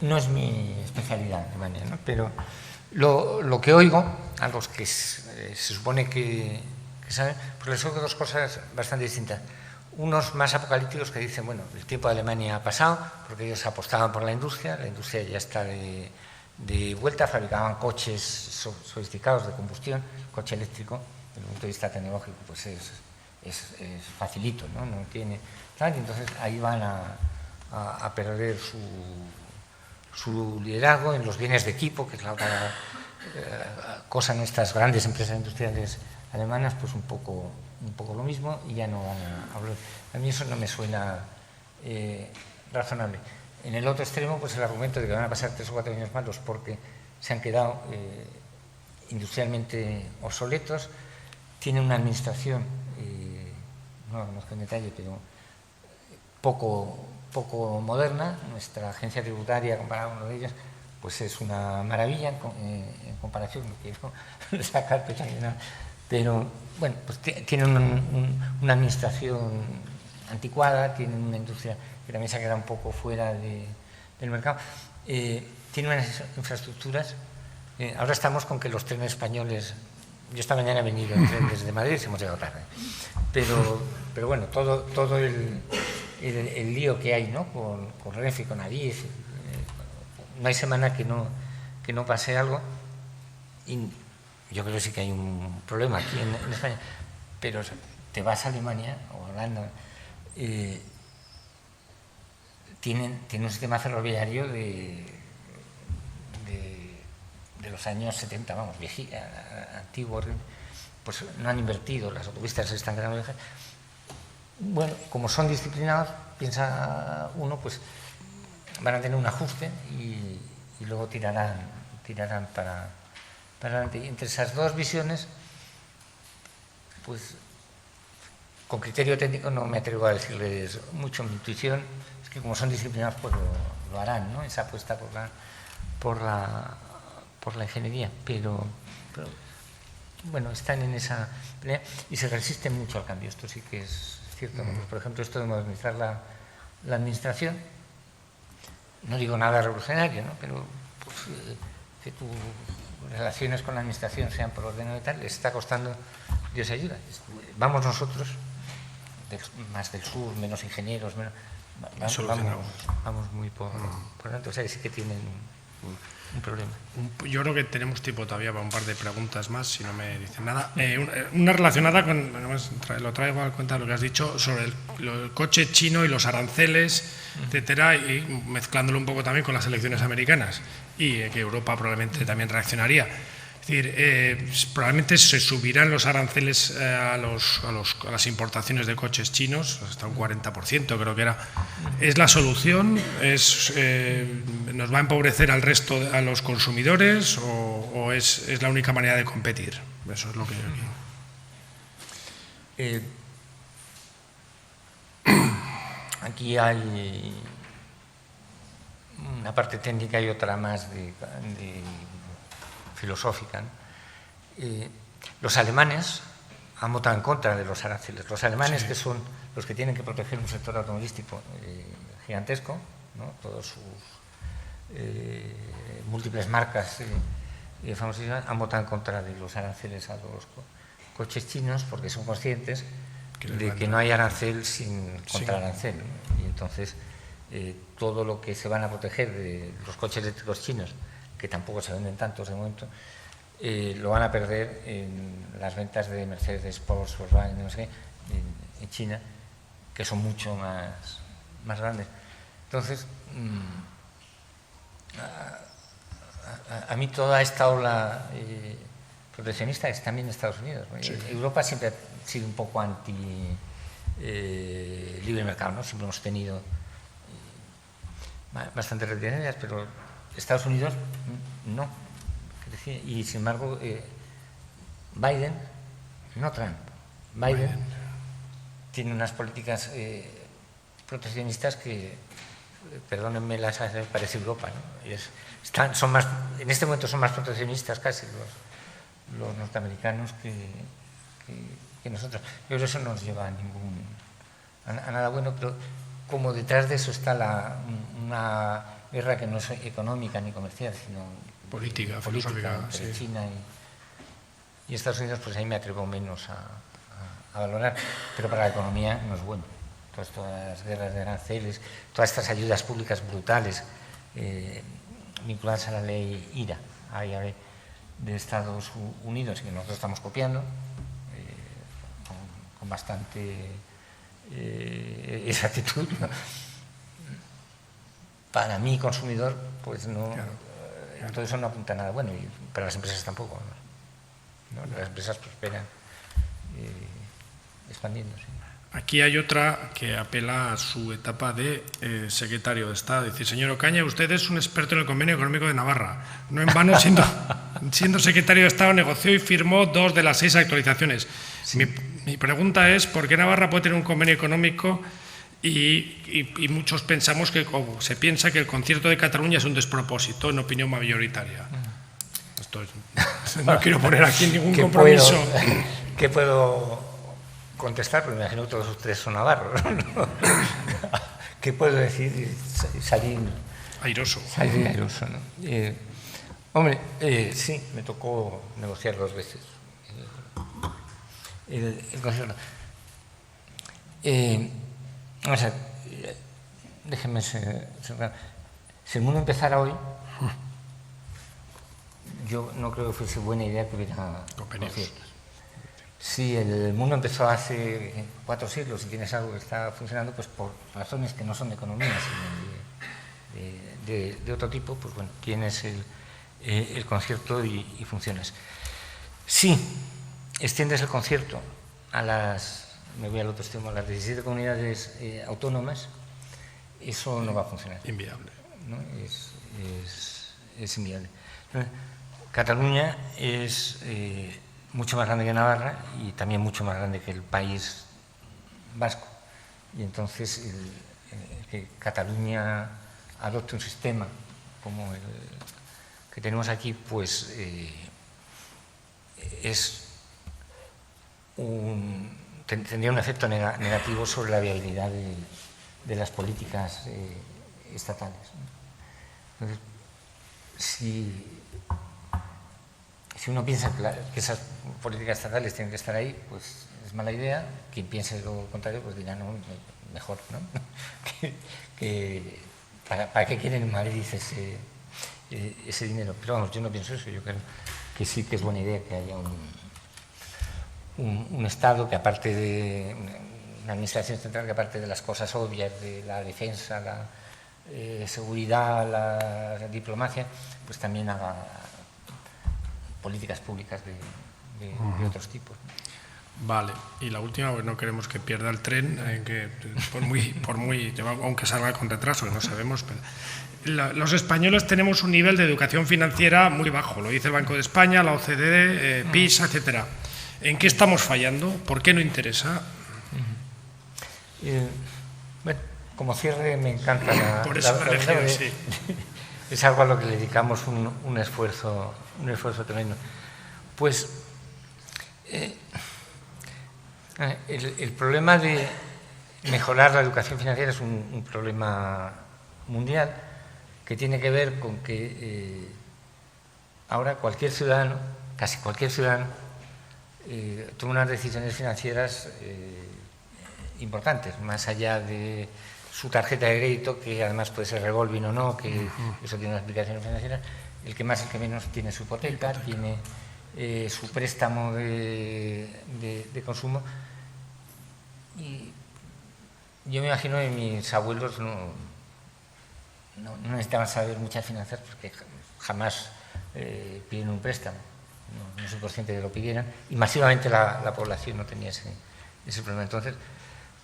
Speaker 3: no es mi especialidad, Alemania, ¿no? Pero lo que oigo a los que se supone que saben, pues les oigo 2 cosas bastante distintas. Unos más apocalípticos que dicen, bueno, el tiempo de Alemania ha pasado porque ellos apostaban por la industria ya está de vuelta, fabricaban coches sofisticados de combustión, coche eléctrico, desde el punto de vista tecnológico, pues es facilito, ¿no? No tiene tal, y entonces ahí van a perder su liderazgo en los bienes de equipo, que es la otra cosa en estas grandes empresas industriales alemanas, pues un poco lo mismo, y ya no van a hablar. A mí eso no me suena razonable. En el otro extremo, pues el argumento de que van a pasar 3 o 4 años malos porque se han quedado industrialmente obsoletos, tienen una administración, no conozco en detalle, pero poco moderna. Nuestra agencia tributaria, comparada con uno de ellos, pues es una maravilla en comparación, no quiero sacar pecho ni nada, pero bueno, pues tienen una administración anticuada, tienen una industria que también se ha quedado un poco fuera del mercado, tienen unas infraestructuras. Ahora estamos con que los trenes españoles, yo esta mañana he venido en tren desde Madrid y hemos llegado tarde, pero bueno, todo el lío que hay, ¿no?, con Renfe, con Adif, no hay semana que no pase algo, y yo creo que sí que hay un problema aquí en España, pero te vas a Alemania o a Holanda, tienen un sistema ferroviario de los años 70, vamos, antiguo, pues no han invertido, las autopistas se están quedando viejas. Bueno, como son disciplinados, piensa uno, pues van a tener un ajuste y luego tirarán para adelante. Y entre esas dos visiones, pues con criterio técnico no me atrevo a decirles mucho. Mi intuición es que como son disciplinados, pues lo harán, ¿no?, esa apuesta por la ingeniería, pero bueno, están en esa pelea y se resisten mucho al cambio. Esto sí que es cierto. Por ejemplo, esto de modernizar la administración, no digo nada revolucionario, ¿no?, pero pues, que tus relaciones con la administración sean por ordenado y tal, les está costando Dios ayuda. Vamos nosotros, más del sur, menos ingenieros, vamos muy por delante, o sea que sí que tienen un problema.
Speaker 4: Yo creo que tenemos tiempo todavía para un par de preguntas más, si no me dicen nada. Una relacionada con, además, lo traigo a cuenta de lo que has dicho sobre el coche chino y los aranceles, etcétera, y mezclándolo un poco también con las elecciones americanas, y que Europa probablemente también reaccionaría. Es decir, probablemente se subirán los aranceles a las importaciones de coches chinos, hasta un 40%, creo que era. ¿Es la solución? ¿Nos va a empobrecer al resto, a los consumidores, o es la única manera de competir? Eso es lo que yo quiero.
Speaker 3: Aquí hay una parte técnica y otra más de filosófica, ¿no? Los alemanes han votado en contra de los aranceles. Los alemanes, sí, que son los que tienen que proteger un sector automovilístico gigantesco, ¿no?, todos sus múltiples marcas famosísimas, han votado en contra de los aranceles a los coches chinos porque son conscientes de que no hay arancel sin contraarancel, ¿no? Y entonces todo lo que se van a proteger de los coches eléctricos chinos, que tampoco se venden tantos de momento, lo van a perder en las ventas de Mercedes, Porsche, Volkswagen, no sé qué, en China, que son mucho más grandes. Entonces, a mí toda esta ola proteccionista es también Estados Unidos, ¿no? Sí. Europa siempre ha sido un poco anti libre mercado, ¿no? Siempre hemos tenido bastantes reticencias, pero Estados Unidos no. Y sin embargo, Biden, no Trump, Biden tiene unas políticas proteccionistas que, perdónenme las parece Europa, ¿no? Son más, en este momento son más proteccionistas casi los norteamericanos que nosotros. Yo creo que eso no nos lleva a nada bueno, pero como detrás de eso está una guerra que no es económica ni comercial, sino
Speaker 4: política, filosófica,
Speaker 3: entre China y Estados Unidos, pues ahí me atrevo menos a valorar, pero para la economía no es bueno. Todas las guerras de aranceles, todas estas ayudas públicas brutales vinculadas a la ley IRA, de Estados Unidos, que nosotros estamos copiando con bastante exactitud, ¿no? Para mí, consumidor, pues no, claro. Todo eso no apunta a nada bueno, y para las empresas tampoco, ¿no? Las empresas prosperan expandiéndose.
Speaker 4: Aquí hay otra que apela a su etapa de secretario de Estado. Dice, señor Ocaña, usted es un experto en el Convenio Económico de Navarra. No en vano, siendo secretario de Estado, negoció y firmó 2 de las 6 actualizaciones. Sí. Mi pregunta es, ¿por qué Navarra puede tener un convenio económico y muchos pensamos que, o se piensa que el concierto de Cataluña es un despropósito, en opinión mayoritaria? Esto es, no quiero poner aquí ningún compromiso.
Speaker 3: ¿Qué puedo contestar? Porque me imagino que todos ustedes son navarros, ¿no? ¿Qué puedo decir? Salir
Speaker 4: airoso.
Speaker 3: Salir airoso, ¿no? Hombre, sí, me tocó negociar 2 veces el concierto. O sea, déjenme ser claro. Si el mundo empezara hoy, yo no creo que fuese buena idea que hubiera conciertos. Si el mundo empezó hace 4 siglos y tienes algo que está funcionando, pues por razones que no son de economía, sino de otro tipo, pues bueno, tienes el concierto y funcionas. Si extiendes el concierto a me voy al otro extremo, a las 17 comunidades autónomas, eso no va a funcionar.
Speaker 4: Inviable.
Speaker 3: ¿No? Es inviable. Cataluña es mucho más grande que Navarra y también mucho más grande que el País Vasco. Y entonces que Cataluña adopte un sistema como el que tenemos aquí, pues tendría un efecto negativo sobre la viabilidad de las políticas estatales. Entonces, si uno piensa que esas políticas estatales tienen que estar ahí, pues es mala idea. Quien piense lo contrario, pues dirá, no, mejor, ¿no? ¿Para qué quieren en Madrid ese dinero? Pero vamos, yo no pienso eso. Yo creo que sí que es buena idea que haya un Estado que, aparte de una administración central, que aparte de las cosas obvias, de la defensa, la seguridad, la diplomacia, pues también haga políticas públicas de otros tipos.
Speaker 4: Vale, y la última, pues no queremos que pierda el tren, que aunque salga con retraso, que no sabemos, pero los españoles tenemos un nivel de educación financiera muy bajo, lo dice el Banco de España, la OCDE, PISA, etcétera. ¿En qué estamos fallando? ¿Por qué no interesa?
Speaker 3: Bueno, como cierre me encanta
Speaker 4: Por eso la región, sí.
Speaker 3: Es algo a lo que le dedicamos un esfuerzo tremendo. Pues el problema de mejorar la educación financiera es un problema mundial que tiene que ver con que ahora cualquier ciudadano, casi cualquier ciudadano, toma unas decisiones financieras importantes, más allá de su tarjeta de crédito, que además puede ser revolving o no, que eso tiene unas aplicaciones financieras. El que más, el que menos tiene su hipoteca, tiene su préstamo de consumo. Y yo me imagino que mis abuelos no necesitaban saber muchas finanzas porque jamás piden un préstamo. No soy consciente de que lo pidieran, y masivamente la población no tenía ese problema. Entonces,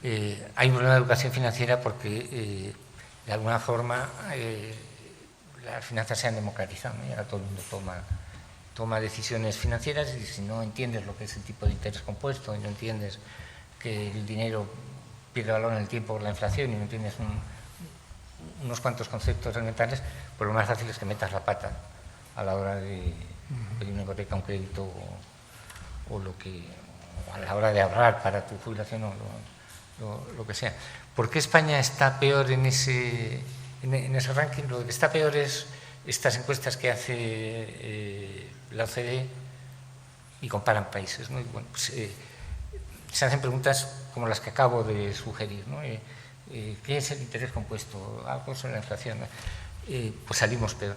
Speaker 3: hay un problema de educación financiera porque, de alguna forma, las finanzas se han democratizado, ¿no? Y ahora todo el mundo toma decisiones financieras, y si no entiendes lo que es el tipo de interés compuesto, y no entiendes que el dinero pierde valor en el tiempo por la inflación, y no entiendes unos cuantos conceptos elementales, pues lo más fácil es que metas la pata a la hora de pedir una hipoteca, un crédito o a la hora de ahorrar para tu jubilación o lo que sea. ¿Por qué España está peor en ese ranking? Lo que está peor es estas encuestas que hace la OCDE y comparan países, ¿no? Y bueno, pues, se hacen preguntas como las que acabo de sugerir, ¿no? ¿Qué es el interés compuesto? Algo sobre la inflación, ¿no? Pues salimos peor.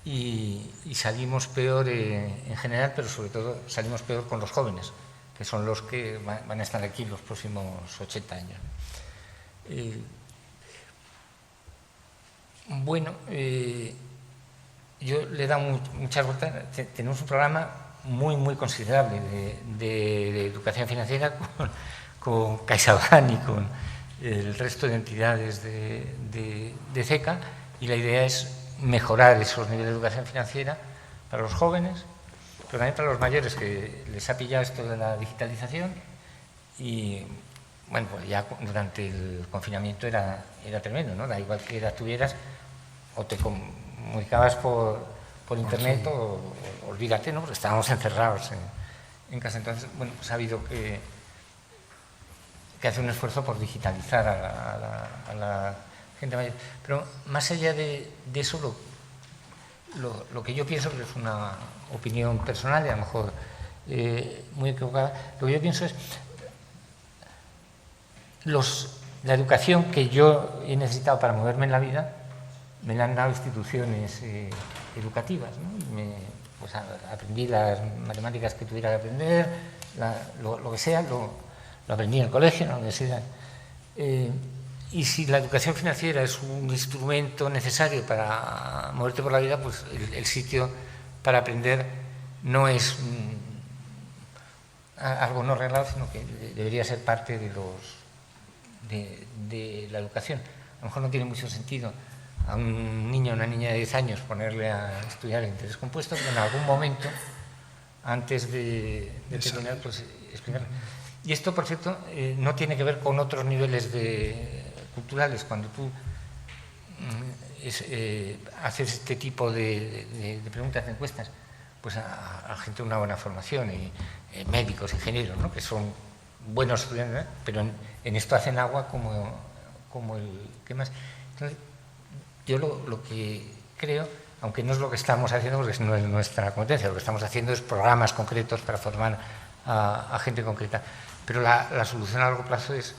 Speaker 3: Y salimos peor en general, pero sobre todo salimos peor con los jóvenes, que son los que van a estar aquí los próximos 80 años. Bueno, yo le he dado muchas vueltas. Tenemos un programa muy considerable de educación financiera con CaixaBank y con el resto de entidades de CECA, y la idea es mejorar esos niveles de educación financiera para los jóvenes, pero también para los mayores, que les ha pillado esto de la digitalización. Y bueno, pues ya durante el confinamiento era tremendo, ¿no? Da igual qué edad tuvieras, o te comunicabas por internet o olvídate, ¿no? Porque estábamos encerrados en casa. Entonces, bueno, pues ha habido que hacer un esfuerzo por digitalizar a la gente mayor. Pero más allá de eso, lo que yo pienso, que es una opinión personal y a lo mejor muy equivocada, lo que yo pienso es la educación que yo he necesitado para moverme en la vida me la han dado instituciones educativas, ¿no? Pues aprendí las matemáticas que tuviera que aprender, lo que sea, lo aprendí en el colegio, en la universidad. Y si la educación financiera es un instrumento necesario para moverte por la vida, pues el sitio para aprender no es algo no reglado, sino que debería ser parte de la educación. A lo mejor no tiene mucho sentido a un niño o una niña de 10 años ponerle a estudiar interés compuesto, pero en algún momento, antes de terminar, pues explicarlo. Y esto, por cierto, no tiene que ver con otros niveles culturales. Cuando tú haces este tipo de preguntas, de encuestas, pues a gente de una buena formación, y médicos, ingenieros, ¿no? Que son buenos estudiantes, pero en esto hacen agua como el que más. Entonces, yo lo que creo, aunque no es lo que estamos haciendo, porque no es nuestra competencia, lo que estamos haciendo es programas concretos para formar a gente concreta, pero la solución a largo plazo es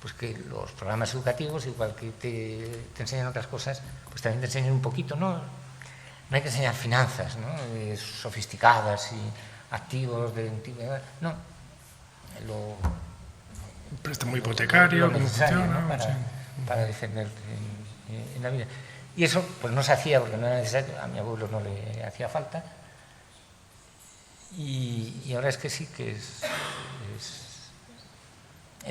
Speaker 3: pues que los programas educativos, igual que te enseñan otras cosas, pues también te enseñan un poquito, ¿no? No hay que enseñar finanzas, ¿no? Sofisticadas y activos de antigüedad, no.
Speaker 4: Préstamo hipotecario,
Speaker 3: cómo funciona, ¿no? Para defenderte en la vida. Y eso pues no se hacía porque no era necesario, a mi abuelo no le hacía falta, y ahora es que sí que es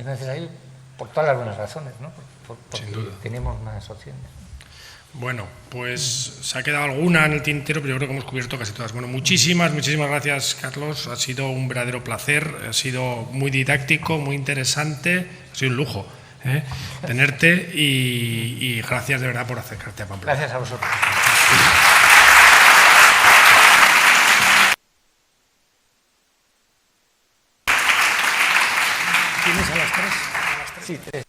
Speaker 3: necesario por todas las buenas razones, ¿no? Porque tenemos más opciones.
Speaker 4: Bueno, pues se ha quedado alguna en el tintero, pero yo creo que hemos cubierto casi todas. Bueno, muchísimas gracias, Carlos. Ha sido un verdadero placer, ha sido muy didáctico, muy interesante, ha sido un lujo tenerte, y gracias de verdad por acercarte a Pamplona.
Speaker 3: Gracias a vosotros.
Speaker 4: ¿Tienes a las 3?
Speaker 3: Sí, 3.